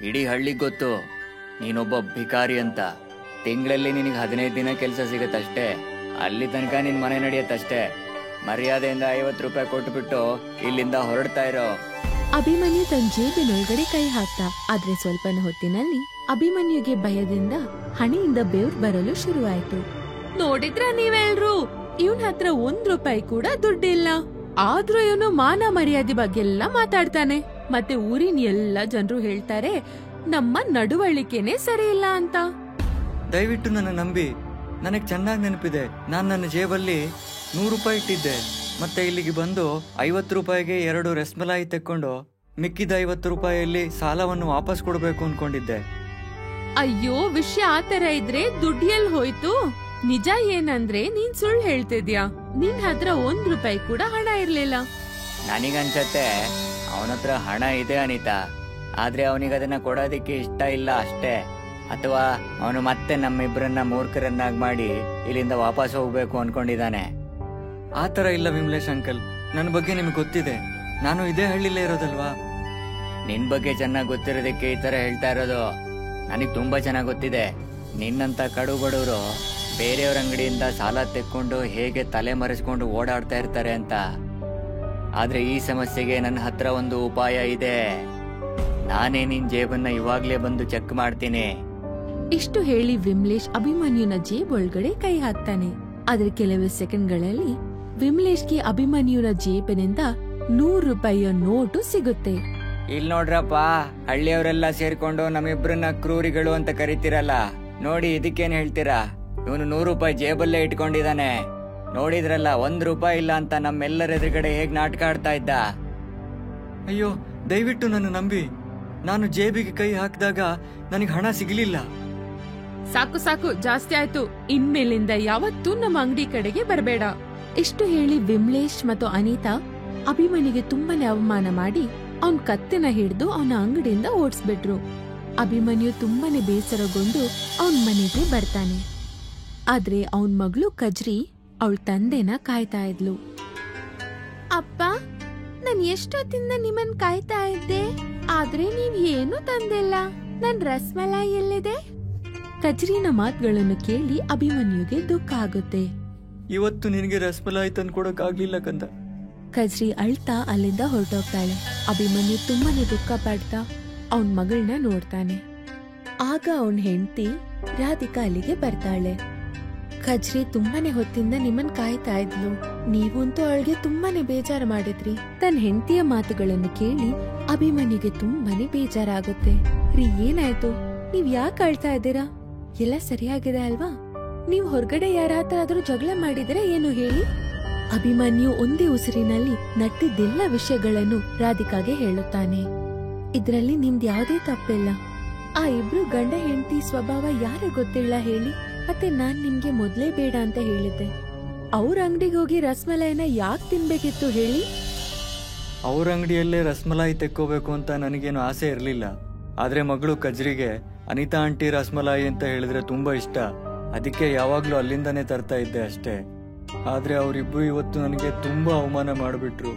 ಇಡೀ ಹಳ್ಳಿಗೆ ಗೊತ್ತು ನೀನೊಬ್ಬ ಭಿಕಾರಿ ಅಂತ. ತಿಂಗಳಲ್ಲಿ ನಿನಗೆ 15 ದಿನ ಕೆಲಸ ಸಿಗತ್ತಷ್ಟೇ. ಅಲ್ಲಿ ತನಕ ನಿನ್ ಮನೆ ನಡೆಯತ್ತಷ್ಟೇ. ಮರ್ಯಾದೆಯಿಂದ 50 ರೂಪಾಯಿ ಕೊಟ್ಬಿಟ್ಟು ಇಲ್ಲಿಂದ ಹೊರಡ್ತಾ ಇರೋ. ಅಭಿಮನ್ಯು ತನ್ನ ಜೇಬಿನೊಳಗಡೆ ಕೈ ಹಾಕ್ತ. ಆದ್ರೆ ಸ್ವಲ್ಪನ ಹೊತ್ತಿನಲ್ಲಿ ಅಭಿಮನ್ಯುಗೆ ಭಯದಿಂದ ಹಣೆಯಿಂದ ಬೆವ್ರು ಬರಲು ಶುರುವಾಯ್ತು. ನೋಡಿದ್ರ ನೀವೆಲ್ರು, ಇವನ್ ಹತ್ರ 1 ರೂಪಾಯಿ ಕೂಡ ದುಡ್ಡಿಲ್ಲ. ಆದ್ರೂ ಇವನು ಮಾನ ಮರ್ಯಾದೆ ಬಗ್ಗೆ ಎಲ್ಲ ಮಾತಾಡ್ತಾನೆ. ಮತ್ತೆ ಊರಿನ ಎಲ್ಲ ಜನರು ಹೇಳ್ತಾರೆ ನಮ್ಮ ನಡವಳಿಕೆನೆ ಸರಿ ಇಲ್ಲ ಅಂತ. ದಯವಿಟ್ಟು ನನ್ನ ನಂಬಿ. ನನಗ್ ಚೆನ್ನಾಗಿ ನೆನಪಿದೆ, ನಾನ್ ನನ್ನ ಜೇಬಲ್ಲಿ 100 ರೂಪಾಯಿ ಇಟ್ಟಿದ್ದೆ. ಮತ್ತೆ ಇಲ್ಲಿಗೆ ಬಂದು 50 ರೂಪಾಯಿಗೆ 2 ರಸ್ಮಲಾಯಿ ತೆಕ್ಕೊಂಡು ಮಿಕ್ಕಿದ 50 ರೂಪಾಯಿಯಲ್ಲಿ ಸಾಲವನ್ನು ವಾಪಸ್ ಕೊಡಬೇಕು ಅನ್ಕೊಂಡಿದ್ದೆ. ಅಯ್ಯೋ, ವಿಷಯ ಆತರ ಇದ್ರೆ ದುಡ್ಡು ಎಲ್ಲಿ ಹೋಯ್ತು? ನಿಜ ಏನಂದ್ರೆ ನೀನ್ ಸುಳ್ಳು ಹೇಳ್ತಿದ್ಯಾ. ನಿನ್ ಹತ್ರ 1 ರೂಪಾಯಿ ಕೂಡ ಹಣ ಇರ್ಲಿಲ್ಲ. ನನಗನ್ಸತ್ತೆ ಅವನತ್ರ ಹಣ ಇದೆ ಅನಿತಾ, ಆದ್ರೆ ಅವನಿಗೆ ಅದನ್ನ ಕೊಡೋದಿಕ್ಕೆ ಇಷ್ಟ ಇಲ್ಲ ಅಷ್ಟೇ. ಅಥವಾ ಅವನು ಮತ್ತೆ ನಮ್ಮಿಬ್ಬರನ್ನ ಮೂರ್ಖರನ್ನಾಗಿ ಮಾಡಿ ಇಲ್ಲಿಂದ ವಾಪಸ್ ಹೋಗ್ಬೇಕು ಅನ್ಕೊಂಡಿದ್ದಾನೆ. ಆತರ ಇಲ್ಲ ವಿಮಲೇಶ್ ಅಂಕಲ್, ನನ್ನ ಬಗ್ಗೆ ನಿಮ್ಗೆ ಗೊತ್ತಿದೆ. ನಾನು ಇದೇ ಹಳ್ಳಿಲೇ ಇರೋದಲ್ವಾ. ನಿನ್ ಬಗ್ಗೆ ಚೆನ್ನಾಗಿ ಗೊತ್ತಿರೋದಕ್ಕೆ ಈ ತರ ಹೇಳ್ತಾ ಇರೋದು. ನನಗ್ ತುಂಬಾ ಚೆನ್ನಾಗಿ ಗೊತ್ತಿದೆ, ನಿನ್ನಂತ ಕಡು ಬಡವರು ಬೇರೆಯವ್ರ ಅಂಗಡಿಯಿಂದ ಸಾಲ ತೆಕ್ಕೊಂಡು ಹೇಗೆ ತಲೆ ಮರೆಸ್ಕೊಂಡು ಓಡಾಡ್ತಾ ಇರ್ತಾರೆ ಅಂತ. ಆದ್ರೆ ಈ ಸಮಸ್ಯೆಗೆ ನನ್ನ ಹತ್ರ ಒಂದು ಉಪಾಯ ಇದೆ. ನಾನೇ ನಿನ್ ಜೇಬನ್ನ ಇವಾಗ್ಲೇ ಬಂದು ಚೆಕ್ ಮಾಡ್ತೀನಿ. ಇಷ್ಟು ಹೇಳಿ ವಿಮ್ಲೇಶ್ ಅಭಿಮನ್ಯುನ ಜೇಬ್ ಒಳಗಡೆ ಕೈ ಹಾಕ್ತಾನೆ. ಆದ್ರೆ ಕೆಲವೇ ಸೆಕೆಂಡ್ಗಳಲ್ಲಿ ವಿಮ್ಲೇಶ್ಗೆ ಅಭಿಮನ್ಯುನ ಜೇಬಿನಿಂದ 100 ರೂಪಾಯಿಯ ನೋಟು ಸಿಗುತ್ತೆ. ಇಲ್ ನೋಡ್ರಪ್ಪ, ಹಳ್ಳಿಯವರೆಲ್ಲ ಸೇರ್ಕೊಂಡು ನಮ್ಮಿಬ್ರನ್ನ ಕ್ರೂರಿಗಳು ಅಂತ ಕರಿತೀರಲ್ಲ, ನೋಡಿ ಇದಕ್ಕೇನ್ ಹೇಳ್ತೀರಾ? ಇವನು 100 ರೂಪಾಯಿ ಜೇಬಲ್ಲೇ ಇಟ್ಕೊಂಡಿದ್ದಾನೆ. ನೋಡಿದ್ರಲ್ಲ, 1 ರೂಪಾಯಿ ಇಲ್ಲ ಅಂತ ನಮ್ಮೆಲ್ಲರ ಎದುರುಗಡೆ ಹೇಗ್ ನಾಟಕ ಆಡ್ತಾ ಇದ್ದ. ಅಯ್ಯೋ, ದಯವಿಟ್ಟು ನನ್ನ ನಂಬಿ. ನಾನು ಜೇಬಿಗೆ ಕೈ ಹಾಕಿದಾಗ ನನಗೆ ಹಣ ಸಿಗ್ಲಿಲ್ಲ. ಸಾಕು ಸಾಕು, ಜಾಸ್ತಿ ಆಯ್ತು. ಇನ್ಮೇಲಿಂದ ಯಾವತ್ತೂ ನಮ್ಮ ಅಂಗಡಿ ಕಡೆಗೆ ಬರಬೇಡ. ಇಷ್ಟು ಹೇಳಿ ವಿಮ್ಲೇಶ್ ಮತ್ತು ಅನಿತಾ ಅಭಿಮನ್ಯುಗೆ ತುಂಬಾನೇ ಅವಮಾನ ಮಾಡಿ ಅವನ್ ಕತ್ತಿನ ಹಿಡಿದು ಅವನ ಅಂಗಡಿಯಿಂದ ಓಡಿಸ್ಬಿಟ್ರು. ಅಭಿಮನ್ಯು ತುಂಬಾನೇ ಬೇಸರಗೊಂಡು ಅವನ್ ಮನೆಗೆ ಬರ್ತಾನೆ. ಆದ್ರೆ ಅವನ್ ಮಗಳು ಕಜ್ರಿ ಅವಳ ತಂದೆನ ಕಾಯ್ತಾ ಇದ್ಲು. ಅಪ್ಪ, ನಾನ್ ಎಷ್ಟೊತ್ತಿಂದ ನಿಮ್ಮನ್ ಕಾಯ್ತಾ ಇದ್ದೆ, ಆದ್ರೆ ನೀವ್ ಏನು ತಂದಿಲ್ಲ. ನನ್ ರಸ್ಮಲಾಯಿ ಎಲ್ಲಿದೆ? ಕಜ್ರಿನ ಮಾತುಗಳನ್ನು ಕೇಳಿ ಅಭಿಮನ್ಯುಗೆ ದುಃಖ ಆಗುತ್ತೆ. ಇವತ್ತು ನಿನಗೆ ರಸಮಲಾಯಿ ತಂದು ಕೊಡಕ್ ಆಗ್ಲಿಲ್ಲ ಕಂದ. ಕಜ್ರಿ ಅಳ್ತಾ ಅಲ್ಲಿಂದ ಹೊರಟೋಗ್ತಾಳೆ. ಅಭಿಮನ್ಯು ತುಂಬಾನೇ ದುಃಖ ಪಡ್ತಾ ಅವನ್ ಮಗಳನ್ನ ನೋಡ್ತಾನೆ. ಆಗ ಅವನ್ ಹೆಂಡತಿ ರಾಧಿಕಾ ಅಲ್ಲಿಗೆ ಬರ್ತಾಳೆ. ಕಜ್ರಿ ತುಂಬಾನೇ ಹೊತ್ತಿಂದ ನಿಮ್ಮನ್ ಕಾಯ್ತಾ ಇದ್ಲು. ನೀವಂತೂ ಅವಳಿಗೆ ತುಂಬಾನೇ ಬೇಜಾರು ಮಾಡಿದ್ರಿ. ತನ್ನ ಹೆಂಡತಿಯ ಮಾತುಗಳನ್ನು ಕೇಳಿ ಅಭಿಮನ್ಯುಗೆ ತುಂಬಾನೇ ಬೇಜಾರಾಗುತ್ತೆ. ರೀ, ಏನಾಯ್ತು? ನೀವ್ ಯಾಕೆ ಅಳ್ತಾ ಇದ್ದೀರಾ? ಎಲ್ಲ ಸರಿಯಾಗಿದೆ ಅಲ್ವಾ? ನೀವು ಹೊರಗಡೆ ಯಾರ ಹತ್ರ ಆದ್ರೂ ಜಗಳ ಮಾಡಿದ್ರೆ ಏನು ಹೇಳಿ? ಅಭಿಮನ್ಯು ಒಂದೇ ಉಸಿರಿನಲ್ಲಿ ನಟ್ಟಿದ್ದೆಲ್ಲ ವಿಷಯಗಳನ್ನು ರಾಧಿಕಾಗೆ ಹೇಳುತ್ತಾನೆ. ಇದ್ರಲ್ಲಿ ನಿಮ್ದು ಯಾವುದೇ ತಪ್ಪಿಲ್ಲ. ಆ ಇಬ್ರು ಗಂಡ ಹೆಂಡತಿ ಸ್ವಭಾವ ಯಾರು ಗೊತ್ತಿಲ್ಲ ಹೇಳಿ? ಮತ್ತೆ ನಾನ್ ನಿಮ್ಗೆ ಮೊದ್ಲೇ ಬೇಡ ಅಂತ ಹೇಳಿದ್ದೆ. ಅವ್ರ ಅಂಗಡಿಗೆ ಹೋಗಿ ರಸ್ಮಲಾಯಿನ ಯಾಕೆ ತಿನ್ಬೇಕಿತ್ತು ಹೇಳಿ? ಅವ್ರ ಅಂಗಡಿಯಲ್ಲೇ ರಸ್ಮಲಾಯಿ ತೆಕ್ಕೋಬೇಕು ಅಂತ ನನಗೇನು ಆಸೆ ಇರಲಿಲ್ಲ. ಆದ್ರೆ ಮಗಳು ಕಜ್ರಿಗೆ ಅನಿತಾ ಆಂಟಿ ರಸ್ಮಲಾಯಿ ಅಂತ ಹೇಳಿದ್ರೆ ತುಂಬಾ ಇಷ್ಟ. ಅದಕ್ಕೆ ಯಾವಾಗ್ಲೂ ಅಲ್ಲಿಂದಾನೇ ತರ್ತಾ ಇದ್ದೆ ಅಷ್ಟೇ. ಆದ್ರೆ ಅವರಿಬ್ರು ಇವತ್ತು ನನಗೆ ತುಂಬಾ ಅವಮಾನ ಮಾಡಿಬಿಟ್ರು.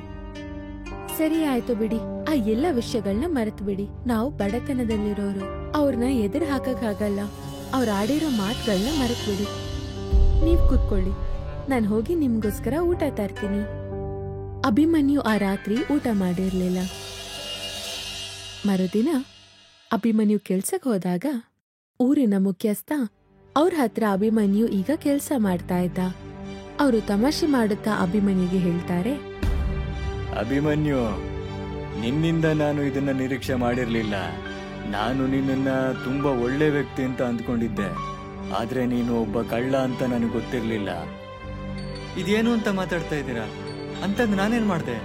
ಸರಿ ಆಯ್ತು ಬಿಡಿ, ಆ ಎಲ್ಲ ವಿಷಯಗಳನ್ನ ಮರೆತು ಬಿಡಿ. ನಾವು ಬಡತನದಲ್ಲಿರೋರು, ಅವ್ರನ್ನ ಎದುರು ಹಾಕಕ್ಕಾಗಲ್ಲ. ಅವ್ರ ಆಡಿರೋ ಮಾತುಗಳನ್ನ ಮರೆತು ಬಿಡಿ. ನೀವ್ ಕೂತ್ಕೊಳ್ಳಿ, ನಾನು ಹೋಗಿ ನಿಮ್ಗೋಸ್ಕರ ಊಟ ತರ್ತೀನಿ. ಅಭಿಮನ್ಯು ಆ ರಾತ್ರಿ ಊಟ ಮಾಡಿರ್ಲಿಲ್ಲ. ಮರುದಿನ ಅಭಿಮನ್ಯು ಕೆಲ್ಸಕ್ಕೆ ಹೋದಾಗ ಊರಿನ ಮುಖ್ಯಸ್ಥ ಅವ್ರ ಹತ್ರ ಅಭಿಮನ್ಯು ಈಗ ಕೆಲ್ಸ ಮಾಡ್ತಾ ಇದ್ದ. ಅವರು ತಮಾಷೆ ಮಾಡುತ್ತಾ ಅಭಿಮನ್ಯುಗೆ ಹೇಳ್ತಾರೆ, ಅಭಿಮನ್ಯು, ನಿನ್ನಿಂದ ನಾನು ಇದನ್ನ ನಿರೀಕ್ಷೆ ಮಾಡಿರ್ಲಿಲ್ಲ. ನಾನು ನಿನ್ನನ್ನ ತುಂಬಾ ಒಳ್ಳೆ ವ್ಯಕ್ತಿ ಅಂತ ಅಂದ್ಕೊಂಡಿದ್ದೆ. ಆದ್ರೆ ನೀನು ಒಬ್ಬ ಕಳ್ಳ ಅಂತ ನನಗೆ ಗೊತ್ತಿರ್ಲಿಲ್ಲ. ಇದೇನು ಅಂತ ಮಾತಾಡ್ತಾ ಇದ್ದೀರಾ? ಅಂತದ್ ನಾನೇನ್ ಮಾಡ್ದೆ?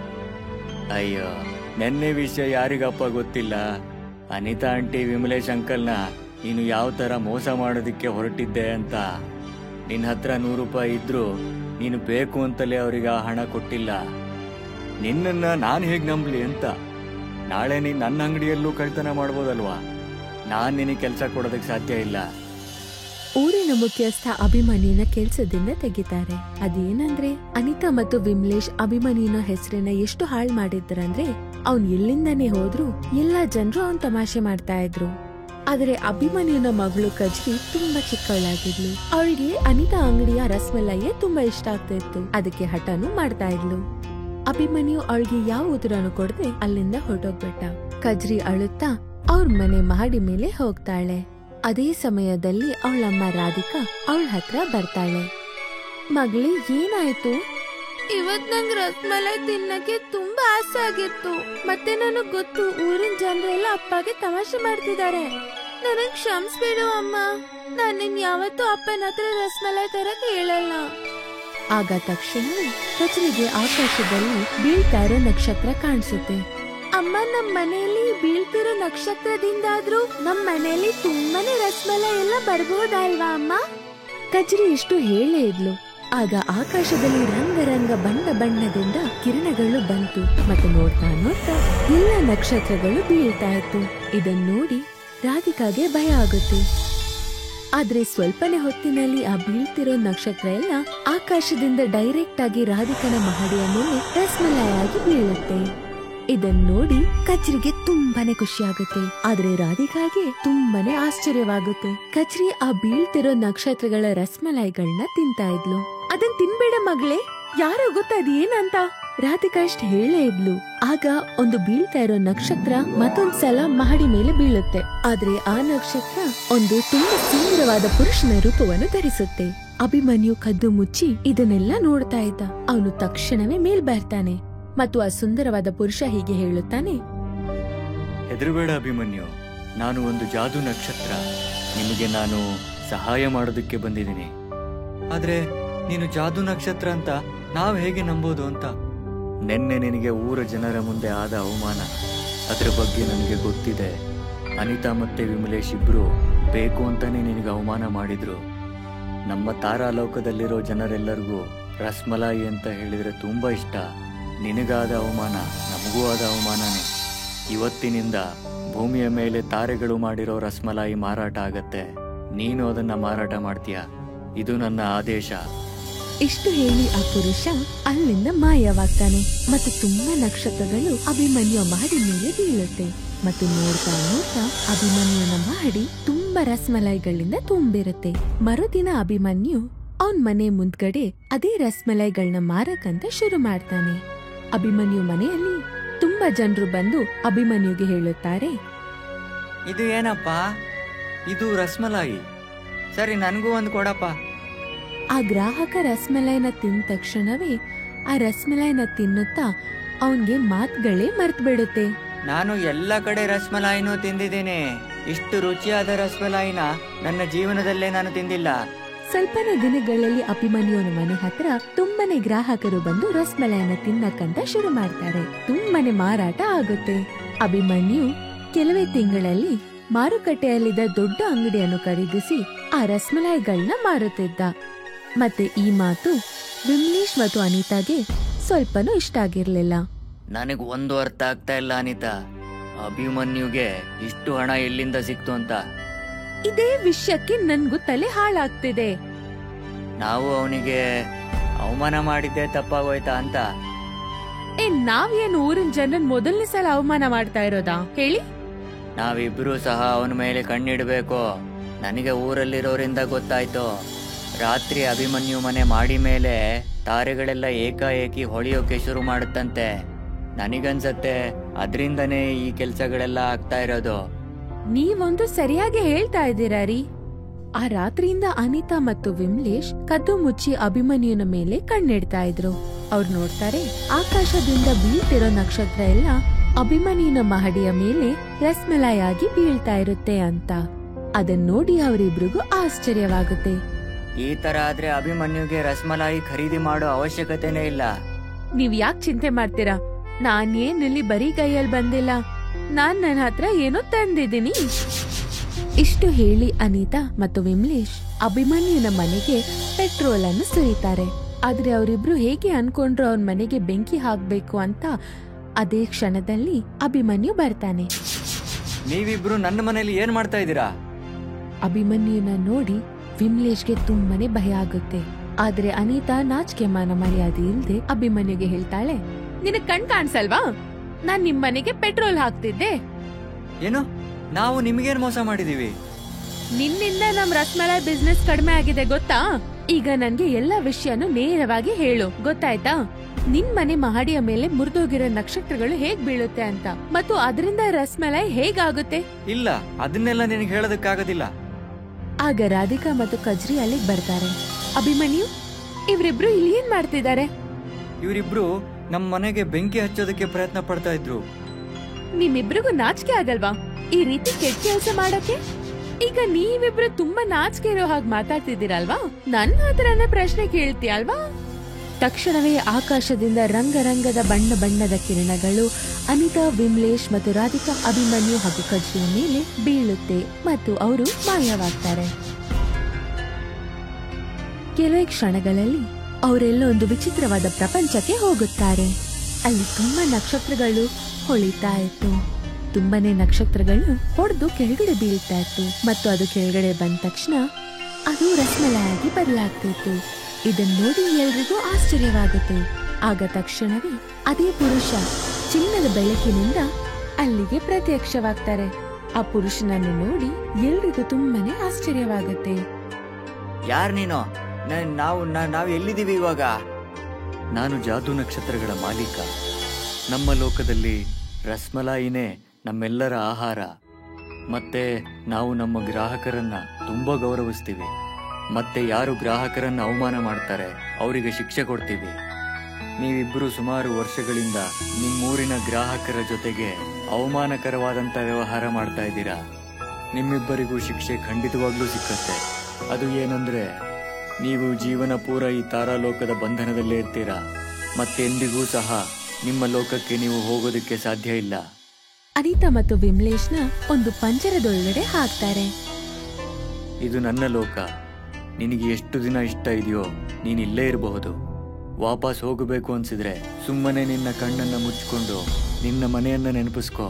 ಅಯ್ಯೋ, ನೆನ್ನೆ ವಿಷಯ ಯಾರಿಗಪ್ಪ ಗೊತ್ತಿಲ್ಲ. ಅನಿತಾ ಆಂಟಿ ವಿಮಲೇಶ್ ಅಂಕಲ್ನ ನೀನು ಯಾವ ತರ ಮೋಸ ಮಾಡೋದಿಕ್ಕೆ ಹೊರಟಿದ್ದೆ ಅಂತ. ನಿನ್ನ ಹತ್ರ 100 ರೂಪಾಯಿ ಇದ್ರು ನೀನು ಬೇಕು ಅಂತಲೇ ಅವರಿಗೆ ಆ ಹಣ ಕೊಟ್ಟಿಲ್ಲ. ನಿನ್ನನ್ನ ನಾನು ಹೇಗ್ ನಂಬಲಿ ಅಂತ. ನಾಳೆ ನೀನ್ ನನ್ನ ಅಂಗಡಿಯಲ್ಲೂ ಕಳ್ತನ ಮಾಡ್ಬೋದಲ್ವಾ? ನಾನ್ ನಿನಗೆ ಕೆಲಸ ಕೊಡೋದಕ್ಕೆ ಸಾಧ್ಯ ಇಲ್ಲ. ಊರಿನ ಮುಖ್ಯಸ್ಥ ಅಭಿಮನ್ಯುನ ಕೆಲ್ಸದಿಂದ ತೆಗಿತಾರೆ. ಅದೇನಂದ್ರೆ ಅನಿತಾ ಮತ್ತು ವಿಮಲೇಶ್ ಅಭಿಮನ್ಯುನ ಹೆಸರನ್ನ ಎಷ್ಟು ಹಾಳು ಮಾಡಿದ್ರಂದ್ರೆ ಅವ್ನ್ ಎಲ್ಲಿಂದಾನೇ ಹೋದ್ರು ಎಲ್ಲಾ ಜನರು ಅವ್ನ್ ತಮಾಷೆ ಮಾಡ್ತಾ ಇದ್ರು. ಆದ್ರೆ ಅಭಿಮನ್ಯುನ ಮಗಳು ಕಜ್ರಿ ತುಂಬಾ ಚಿಕ್ಕವಳಾಗಿದ್ಲು. ಅವಳಿಗೆ ಅನಿತಾ ಅಂಗಡಿಯ ರಸಮಲೈಯೇ ತುಂಬಾ ಇಷ್ಟ ಆಗ್ತಾ ಇತ್ತು. ಅದಕ್ಕೆ ಹಠನೂ ಮಾಡ್ತಾ ಇದ್ಲು. ಅಭಿಮನ್ಯು ಅವಳಿಗೆ ಯಾವ ಉತ್ತರನು ಕೊಡದೆ ಅಲ್ಲಿಂದ ಹೊರಟೋಗ್ಬಿಟ್ಟ. ಕಜ್ರಿ ಅಳುತ್ತಾ ಅವ್ರ ಮನೆ ಮಹಡಿ ಮೇಲೆ ಹೋಗ್ತಾಳೆ. ಅದೇ ಸಮಯದಲ್ಲಿ ಅವಳಮ್ಮ ರಾಧಿಕಾ ಅವಳ ಹತ್ರ ಬರ್ತಾಳೆ. ಮಗಳೇ, ಏನಾಯ್ತು? ಇವತ್ ನಂಗ್ ರಸಮಲೈ ತಿನ್ನಕ್ಕೆ ತುಂಬಾ ಆಸೆ ಆಗಿತ್ತು. ಮತ್ತೆ ನನಗ್ ಗೊತ್ತು ಊರಿನ ಜನರೆಲ್ಲ ಅಪ್ಪಗೆ ತಮಾಷೆ ಮಾಡ್ತಿದ್ದಾರೆ. ನನಗ್ ಕ್ಷಮಿಸ್ಬಿಡು ಅಮ್ಮ. ನಾನಿನ್ ಯಾವತ್ತೂ ಅಪ್ಪನ ಹತ್ರ ರಸಮಲೈ ತರಕ್ ಹೇಳಲ್ಲ. ಆಗ ತಕ್ಷಣವೇ ಕಜ್ರಿಗೆ ಆಕಾಶದಲ್ಲಿ ಬೀಳ್ತಾ ಇರೋ ನಕ್ಷತ್ರ ಕಾಣಿಸುತ್ತೆ. ಅಮ್ಮ, ನಮ್ ಮನೆಯಲ್ಲಿ ಬೀಳ್ತಿರೋ ನಕ್ಷತ್ರದಿಂದಾದ್ರೂ ನಮ್ ಮನೆಯಲ್ಲಿ ತುಂಬಾನೇ ರಸಮಲೈ ಎಲ್ಲ ಬರ್ಬಹುದಲ್ವಾ ಅಮ್ಮ? ಕಜ್ರಿ ಇಷ್ಟು ಹೇಳೇ ಇದ್ಲು. ಆಗ ಆಕಾಶದಲ್ಲಿ ರಂಗರಂಗ ಬಣ್ಣ ಬಣ್ಣದಿಂದ ಕಿರಣಗಳು ಬಂತು. ಮತ್ತೆ ನೋಡ್ತಾ ನೋಡ್ತಾ ಎಲ್ಲ ನಕ್ಷತ್ರಗಳು ಬೀಳ್ತಾ ಇತ್ತು. ಇದನ್ನ ನೋಡಿ ರಾಧಿಕಾಗೆ ಭಯ ಆಗುತ್ತೆ. ಆದ್ರೆ ಸ್ವಲ್ಪನೇ ಹೊತ್ತಿನಲ್ಲಿ ಆ ಬೀಳ್ತಿರೋ ನಕ್ಷತ್ರ ಎಲ್ಲ ಆಕಾಶದಿಂದ ಡೈರೆಕ್ಟ್ ಆಗಿ ರಾಧಿಕನ ಮಹಡಿಯ ಮೇಲೆ ರಸಮಲೈ ಆಗಿ ಬೀಳುತ್ತೆ. ಇದನ್ನ ನೋಡಿ ಕಜ್ರಿಗೆ ತುಂಬಾನೇ ಖುಷಿ ಆಗುತ್ತೆ. ಆದ್ರೆ ರಾಧಿಕಾಗೆ ತುಂಬಾನೇ ಆಶ್ಚರ್ಯವಾಗುತ್ತೆ. ಕಜ್ರಿ ಆ ಬೀಳ್ತಿರೋ ನಕ್ಷತ್ರಗಳ ರಸಮಲೈಗಳನ್ನ ತಿಂತಾ ಇದ್ಲು. ಅದನ್ ತಿನ್ಬೇಡ ಮಗಳೇ, ಯಾರೋ ಗೊತ್ತದ ಏನಂತ ರಾಧಿಕಾ ಅಷ್ಟ್ ಹೇಳೇ ಇದ್ಲು. ಆಗ ಒಂದು ಬೀಳ್ತಾ ಇರೋ ನಕ್ಷತ್ರ ಮತ್ತೊಂದ್ಸಲ ಮಹಡಿ ಮೇಲೆ ಬೀಳುತ್ತೆ. ಆದ್ರೆ ಆ ನಕ್ಷತ್ರ ಒಂದು ತುಂಬಾ ಸುಂದರವಾದ ಪುರುಷನ ರೂಪವನ್ನು ಧರಿಸುತ್ತೆ. ಅಭಿಮನ್ಯು ಕದ್ದು ಮುಚ್ಚಿ ಇದನ್ನೆಲ್ಲ ನೋಡ್ತಾ ಇದ್ದ. ಅವನು ತಕ್ಷಣವೇ ಮೇಲ್ ಬರ್ತಾನೆ ಮತ್ತು ಆ ಸುಂದರವಾದ ಪುರುಷ ಹೀಗೆ ಹೇಳುತ್ತಾನೆ, ಹೆದರಬೇಡ ಅಭಿಮನ್ಯು, ನಾನು ಒಂದು ಜಾದೂ ನಕ್ಷತ್ರ. ನಿಮಗೆ ನಾನು ಸಹಾಯ ಮಾಡೋದಕ್ಕೆ ಬಂದಿದ್ದೀನಿ. ಆದ್ರೆ ನೀನು ಜಾದೂ ನಕ್ಷತ್ರ ಅಂತ ನಾವ್ ಹೇಗೆ ನಂಬೋದು ಅಂತ. ನೆನ್ನೆ ನಿನಗೆ ಊರ ಜನರ ಮುಂದೆ ಆದ ಅವಮಾನ, ಅದ್ರ ಬಗ್ಗೆ ನನಗೆ ಗೊತ್ತಿದೆ. ಅನಿತಾ ಮತ್ತೆ ವಿಮಲೇಶ್ ಇಬ್ರು ಬೇಕು ಅಂತಾನೆ ನಿನಗೆ ಅವಮಾನ ಮಾಡಿದ್ರು. ನಮ್ಮ ತಾರಾಲೋಕದಲ್ಲಿರೋ ಜನರೆಲ್ಲರಿಗೂ ರಸಮಲಾಯಿ ಅಂತ ಹೇಳಿದ್ರೆ ತುಂಬಾ ಇಷ್ಟ. ನಿನಗಾದ ಅವಮಾನ ನಮಗೂ ಆದ ಅವಮಾನನೇ. ಇವತ್ತಿನಿಂದ ಭೂಮಿಯ ಮೇಲೆ ತಾರೆಗಳು ಮಾಡಿರೋ ರಸಮಲಾಯಿ ಮಾರಾಟ ಆಗತ್ತೆ. ನೀನು ಅದನ್ನ ಮಾರಾಟ ಮಾಡ್ತೀಯ. ಇದು ನನ್ನ ಆದೇಶ. ಇಷ್ಟು ಹೇಳಿ ಆ ಪುರುಷ ಅಲ್ಲಿಂದ ಮಾಯವಾಗ್ತಾನೆ ಮತ್ತು ತುಂಬಾ ನಕ್ಷತ್ರಗಳು ಅಭಿಮನ್ಯು ಮಹಡಿ ಮೇಲೆ ಬೀಳುತ್ತೆ. ಮತ್ತು ನೋಡ್ತಾ ನೋಡ್ತಾ ಅಭಿಮನ್ಯುನ ಮಹಡಿ ತುಂಬಾ ರಸಮಲೈಗಳಿಂದ ತುಂಬಿರುತ್ತೆ. ಮರುದಿನ ಅಭಿಮನ್ಯು ಅವನ್ ಮನೆ ಮುಂದ್ಗಡೆ ಅದೇ ರಸಮಲೈಗಳನ್ನ ಮಾರಕಂತ ಶುರು ಮಾಡ್ತಾನೆ. ಅಭಿಮನ್ಯು ಮನೆಯಲ್ಲಿ ತುಂಬಾ ಜನರು ಬಂದು ಅಭಿಮನ್ಯುಗೆ ಹೇಳುತ್ತಾರೆ, ಇದು ಏನಪ್ಪ, ಇದು ರಸಮಲಾಯಿ. ಸರಿ, ನನಗೂ ಒಂದು ಕೊಡಪ್ಪ. ಆ ಗ್ರಾಹಕ ರಸಮಲೈನ ತಿಂದ ತಕ್ಷಣವೇ ಆ ರಸಮಲೈನ ತಿನ್ನುತ್ತಾ ಅವನ್ಗೆ ಮಾತುಗಳೇ ಮರ್ತ್ ಬಿಡುತ್ತೆ. ನಾನು ಎಲ್ಲ ಕಡೆ ರಸಮಲಾಯಿನೂ ತಿಂದಿದ್ದೀನಿ. ಇಷ್ಟು ರುಚಿಯಾದ ರಸಮಲಾಯಿನ ನನ್ನ ಜೀವನದಲ್ಲೇ ನಾನು ತಿಂದಿಲ್ಲ. ಸ್ವಲ್ಪನೇ ದಿನಗಳಲ್ಲಿ ಅಭಿಮನ್ಯುನ ಮನೆ ಹತ್ರ ತುಂಬಾನೇ ಗ್ರಾಹಕರು ಬಂದು ರಸಮಲಾಯಿನ ತಿನ್ನಕ್ಕಂತ ಶುರು ಮಾಡ್ತಾರೆ. ತುಂಬಾನೇ ಮಾರಾಟ ಆಗುತ್ತೆ. ಅಭಿಮನ್ಯು ಕೆಲವೇ ತಿಂಗಳಲ್ಲಿ ಮಾರುಕಟ್ಟೆಯಲ್ಲಿದ್ದ ದೊಡ್ಡ ಅಂಗಡಿಯನ್ನು ಖರೀದಿಸಿ ಆ ರಸಮಲಾಯಿಗಳನ್ನ ಮಾರುತ್ತಿದ್ದ. ಮತ್ತೆ ಈ ಮಾತು ವಿಮ್ಲೇಶ್ ಮತ್ತು ಅನಿತಾಗೆ ಸ್ವಲ್ಪನೂ ಇಷ್ಟ ಆಗಿರ್ಲಿಲ್ಲ. ನನಗ್ ಒಂದು ಅರ್ಥ ಆಗ್ತಾ ಇಲ್ಲ ಅನಿತಾ, ಅಭಿಮನ್ಯುಗೆ ಇಷ್ಟು ಹಣ ಎಲ್ಲಿಂದ ಸಿಕ್ತು ಅಂತ. ಇದೇ ವಿಷಯಕ್ಕೆ ನನ್ಗೂ ತಲೆ ಹಾಳಾಗ್ತಿದೆ. ನಾವು ಅವನಿಗೆ ಅವಮಾನ ಮಾಡಿದ್ದೆ ತಪ್ಪಾಗೋಯ್ತಾ ಅಂತ. ನಾವೇನು ಊರಿನ ಜನರನ್ನ ಮೊದಲನೇ ಸಲ ಅವಮಾನ ಮಾಡ್ತಾ ಇರೋದಾ ಹೇಳಿ? ನಾವಿಬ್ರು ಸಹ ಅವನ ಮೇಲೆ ಕಣ್ಣಿಡ್ಬೇಕು. ನನಗೆ ಊರಲ್ಲಿರೋರಿಂದ ಗೊತ್ತಾಯ್ತು, ರಾತ್ರಿ ಅಭಿಮನ್ಯು ಮನೆ ಮಾಡಿ ಮೇಲೆ ತಾರೆಗಳೆಲ್ಲ ಏಕಾಏಕಿ ಹೊಳೆಯೋಕೆ ಶುರು ಮಾಡುತ್ತಂತೆ. ನನಗನ್ಸತ್ತೆ ಅದ್ರಿಂದನೇ ಈ ಕೆಲ್ಸಗಳೆಲ್ಲ ಆಗ್ತಾ ಇರೋದು. ನೀವೊಂದು ಸರಿಯಾಗಿ ಹೇಳ್ತಾ ಇದ್ದೀರಾ ರೀ. ಆ ರಾತ್ರಿಯಿಂದ ಅನಿತಾ ಮತ್ತು ವಿಮ್ಲೇಶ್ ಕದ್ದು ಮುಚ್ಚಿ ಅಭಿಮನ್ಯುನ ಮೇಲೆ ಕಣ್ಣಿಡ್ತಾ ಇದ್ರು. ಅವ್ರು ನೋಡ್ತಾರೆ, ಆಕಾಶದಿಂದ ಬೀಳ್ತಿರೋ ನಕ್ಷತ್ರ ಎಲ್ಲ ಅಭಿಮನ್ಯುನ ಮಹಡಿಯ ಮೇಲೆ ರಸಮಲಾಯಾಗಿ ಬೀಳ್ತಾ ಇರುತ್ತೆ ಅಂತ. ಅದನ್ನ ನೋಡಿ ಅವರಿಬ್ರಿಗೂ ಆಶ್ಚರ್ಯವಾಗುತ್ತೆ. ಈ ತರ ಆದ್ರೆ ಅಭಿಮನ್ಯುಗೆ ರಸಮಲಾಯಿ ಖರೀದಿ ಮಾಡೋ ಅವಶ್ಯಕತೆನೇ ಇಲ್ಲ. ನೀವ್ ಯಾಕೆ ಚಿಂತೆ ಮಾಡ್ತೀರಾ? ನಾನೇನಲ್ಲಿ ಬರೀ ಕೈಯಲ್ಲಿ ಬಂದಿಲ್ಲ, ನಾನ್ ನನ್ನ ಹತ್ರ ಏನೋ ತಂದಿದ್ದೀನಿ. ಇಷ್ಟು ಹೇಳಿ ಅನಿತಾ ಮತ್ತು ವಿಮ್ಲೇಶ್ ಅಭಿಮನ್ಯುನ ಮನೆಗೆ ಪೆಟ್ರೋಲ್ ಅನ್ನು ಸುರಿತಾರೆ. ಆದ್ರೆ ಅವರಿಬ್ರು ಹೇಗೆ ಅನ್ಕೊಂಡ್ರು ಅವ್ರ ಮನೆಗೆ ಬೆಂಕಿ ಹಾಕ್ಬೇಕು ಅಂತ ಅದೇ ಕ್ಷಣದಲ್ಲಿ ಅಭಿಮನ್ಯು ಬರ್ತಾನೆ. ನೀವಿಬ್ರು ನನ್ನ ಮನೇಲಿ ಏನ್ ಮಾಡ್ತಾ ಇದ್ದೀರಾ? ಅಭಿಮನ್ಯುನ ನೋಡಿ ವಿಮ್ಲೇಶ್ಗೆ ತುಂಬಾನೇ ಭಯ ಆಗುತ್ತೆ. ಆದ್ರೆ ಅನಿತಾ ನಾಚಿಕೆ ಮಾನ ಮರ್ಯಾದೆ ಇಲ್ದೆ ಅಭಿಮನ್ಯುಗೆ ಹೇಳ್ತಾಳೆ, ನಿನಗ್ ಕಣ್ ಕಾಣಿಸಲ್ವಾ? ನಾನ್ ನಿಮ್ ಮನೆಗೆ ಪೆಟ್ರೋಲ್ ಹಾಕ್ತಿದ್ದೆ. ಏನು? ನಾವು ನಿಮ್ಗೇನ್ ಮೋಸ ಮಾಡಿದೀವಿ? ನಿನ್ನಿಂದ ನಮ್ ರಸಮಲಾಯಿ ಬಿಸ್ನೆಸ್ ಕಡಿಮೆ ಆಗಿದೆ ಗೊತ್ತಾ? ಈಗ ನನ್ಗೆ ಎಲ್ಲಾ ವಿಷಯನೂ ನೇರವಾಗಿ ಹೇಳು, ಗೊತ್ತಾಯ್ತಾ? ನಿನ್ ಮನೆ ಮಹಡಿಯ ಮೇಲೆ ಮುರಿದೋಗಿರೋ ನಕ್ಷತ್ರಗಳು ಹೇಗ್ ಬೀಳುತ್ತೆ ಅಂತ, ಮತ್ತು ಅದರಿಂದ ರಸಮಲಾಯಿ ಹೇಗಾಗುತ್ತೆ? ಇಲ್ಲ, ಅದನ್ನೆಲ್ಲ ನಿನಗೆ ಹೇಳೋದಕ್ಕಾಗೋದಿಲ್ಲ. ಆಗ ರಾಧಿಕಾ ಮತ್ತು ಕಜ್ರಿ ಅಲ್ಲಿಗೆ ಬರ್ತಾರೆ. ಅಭಿಮನ್ಯು, ಇವ್ರಿಬ್ರು ಇಲ್ಲಿ ಏನ್ ಮಾಡ್ತಿದ್ದಾರೆ? ಇವರಿಬ್ರು ನಮ್ ಮನೆಗೆ ಬೆಂಕಿ ಹಚ್ಚೋದಕ್ಕೆ ಪ್ರಯತ್ನ ಪಡ್ತಾ ಇದ್ರು. ನಿಮ್ಮಿಬ್ರಿಗೂ ನಾಚಿಕೆ ಆಗಲ್ವಾ ಈ ರೀತಿ ಕೆಟ್ಟ ಕೆಲಸ ಮಾಡಕ್ಕೆ? ಈಗ ನೀವಿಬ್ರು ತುಂಬಾ ನಾಚಿಕೆ ಇರೋ ಹಾಗೆ ಮಾತಾಡ್ತಿದ್ದೀರಲ್ವಾ? ನನ್ನ ಹತ್ರನೇ ಪ್ರಶ್ನೆ ಕೇಳ್ತೀಯಲ್ವಾ? ತಕ್ಷಣವೇ ಆಕಾಶದಿಂದ ರಂಗರಂಗದ ಬಣ್ಣ ಬಣ್ಣದ ಕಿರಣಗಳು ಅನಿತಾ, ವಿಮ್ಲೇಶ್ ಮತ್ತು ರಾಧಿಕಾ, ಅಭಿಮನ್ಯು ಹಾಗೂ ಕಜ್ರಿಯ ಮೇಲೆ ಬೀಳುತ್ತೆ ಮತ್ತು ಅವರು ಮಾಯವಾಗ್ತಾರೆ. ಕೆಲವೇ ಕ್ಷಣಗಳಲ್ಲಿ ಅವರೆಲ್ಲ ಒಂದು ವಿಚಿತ್ರವಾದ ಪ್ರಪಂಚಕ್ಕೆ ಹೋಗುತ್ತಾರೆ. ಅಲ್ಲಿ ತುಂಬಾ ನಕ್ಷತ್ರಗಳು ಹೊಳಿತಾ ಇತ್ತು. ತುಂಬಾನೇ ನಕ್ಷತ್ರಗಳು ಹೊಡೆದು ಕೆಳಗಡೆ ಬೀಳ್ತಾ ಇತ್ತು ಮತ್ತು ಅದು ಕೆಳಗಡೆ ಬಂದ ತಕ್ಷಣ ಅದು ರಸಮಲಾಯಾಗಿ ಬದಲಾಗ್ತಿತ್ತು. ಇದನ್ನ ನೋಡಿ ಎಲ್ರಿಗೂ ಆಶ್ಚರ್ಯವಾಗುತ್ತೆ. ಆಗ ತಕ್ಷಣವೇ ಅದೇ ಪುರುಷ ಚಿನ್ನದ ಬೆಳಕಿನಿಂದ ಅಲ್ಲಿಗೆ ಪ್ರತ್ಯಕ್ಷವಾಗ್ತಾರೆ. ಆ ಪುರುಷನನ್ನು ನೋಡಿ ಎಲ್ರಿಗೂ ತುಂಬಾನೇ ಆಶ್ಚರ್ಯವಾಗುತ್ತೆ. ಯಾರ್ ನೀನು? ನಾವು ಎಲ್ಲಿದ್ದೀವಿ ಇವಾಗ? ನಾನು ಜಾದೂ ನಕ್ಷತ್ರಗಳ ಮಾಲೀಕ. ನಮ್ಮ ಲೋಕದಲ್ಲಿ ರಸಮಲಾಯಿನೇ ನಮ್ಮೆಲ್ಲರ ಆಹಾರ. ಮತ್ತೆ ನಾವು ನಮ್ಮ ಗ್ರಾಹಕರನ್ನ ತುಂಬಾ ಗೌರವಿಸ್ತೀವಿ. ಮತ್ತೆ ಯಾರು ಗ್ರಾಹಕರನ್ನ ಅವಮಾನ ಮಾಡ್ತಾರೆ ಅವರಿಗೆ ಶಿಕ್ಷೆ ಕೊಡ್ತೀವಿ. ನೀವಿಬ್ರು ಸುಮಾರು ವರ್ಷಗಳಿಂದ ನಿಮ್ಮೂರಿನ ಗ್ರಾಹಕರ ಜೊತೆಗೆ ಅವಮಾನಕರವಾದಂತ ವ್ಯವಹಾರ ಮಾಡ್ತಾ ಇದ್ದೀರಾ. ನಿಮ್ಮಿಬ್ಬರಿಗೂ ಶಿಕ್ಷೆ ಖಂಡಿತವಾಗ್ಲೂ ಸಿಕ್ಕತ್ತೆ. ಅದು ಏನಂದ್ರೆ, ನೀವು ಜೀವನ ಪೂರ ಈ ತಾರಾಲೋಕದ ಬಂಧನದಲ್ಲೇ ಇರ್ತೀರಾ. ಮತ್ತೆಂದಿಗೂ ಸಹ ನಿಮ್ಮ ಲೋಕಕ್ಕೆ ನೀವು ಹೋಗೋದಕ್ಕೆ ಸಾಧ್ಯ ಇಲ್ಲ. ಅನಿತಾ ಮತ್ತು ವಿಮ್ಲೇಶ್ನ ಒಂದು ಪಂಜರದೊಳಗಡೆ ಹಾಕ್ತಾರೆ. ಇದು ನನ್ನ ಲೋಕ. ನಿನಗೆ ಎಷ್ಟು ದಿನ ಇಷ್ಟ ಇದೆಯೋ ನೀನ್ ಇಲ್ಲೇ ಇರಬಹುದು. ವಾಪಸ್ ಹೋಗಬೇಕು ಅನ್ಸಿದ್ರೆ ಸುಮ್ಮನೆ ನಿನ್ನ ಕಣ್ಣನ್ನ ಮುಚ್ಕೊಂಡು ನಿನ್ನ ಮನೆಯನ್ನ ನೆನಪಿಸ್ಕೋ.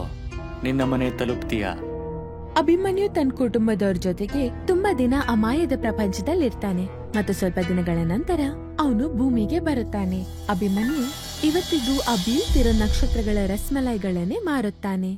ನಿನ್ನ ಮನೆ ತಲುಪ್ತೀಯ. ಅಭಿಮನ್ಯು ತನ್ನ ಕುಟುಂಬದವ್ರ ಜೊತೆಗೆ ತುಂಬಾ ದಿನ ಅಮಾಯದ ಪ್ರಪಂಚದಲ್ಲಿರ್ತಾನೆ ಮತ್ತು ಸ್ವಲ್ಪ ದಿನಗಳ ನಂತರ ಅವನು ಭೂಮಿಗೆ ಬರುತ್ತಾನೆ. ಅಭಿಮನ್ಯು ಇವತ್ತಿಗೂ ಆ ಬೀಳ್ತಿರೋ ನಕ್ಷತ್ರಗಳ ರಸಮಲಾಯಿಗಳನ್ನೇ ಮಾರುತ್ತಾನೆ.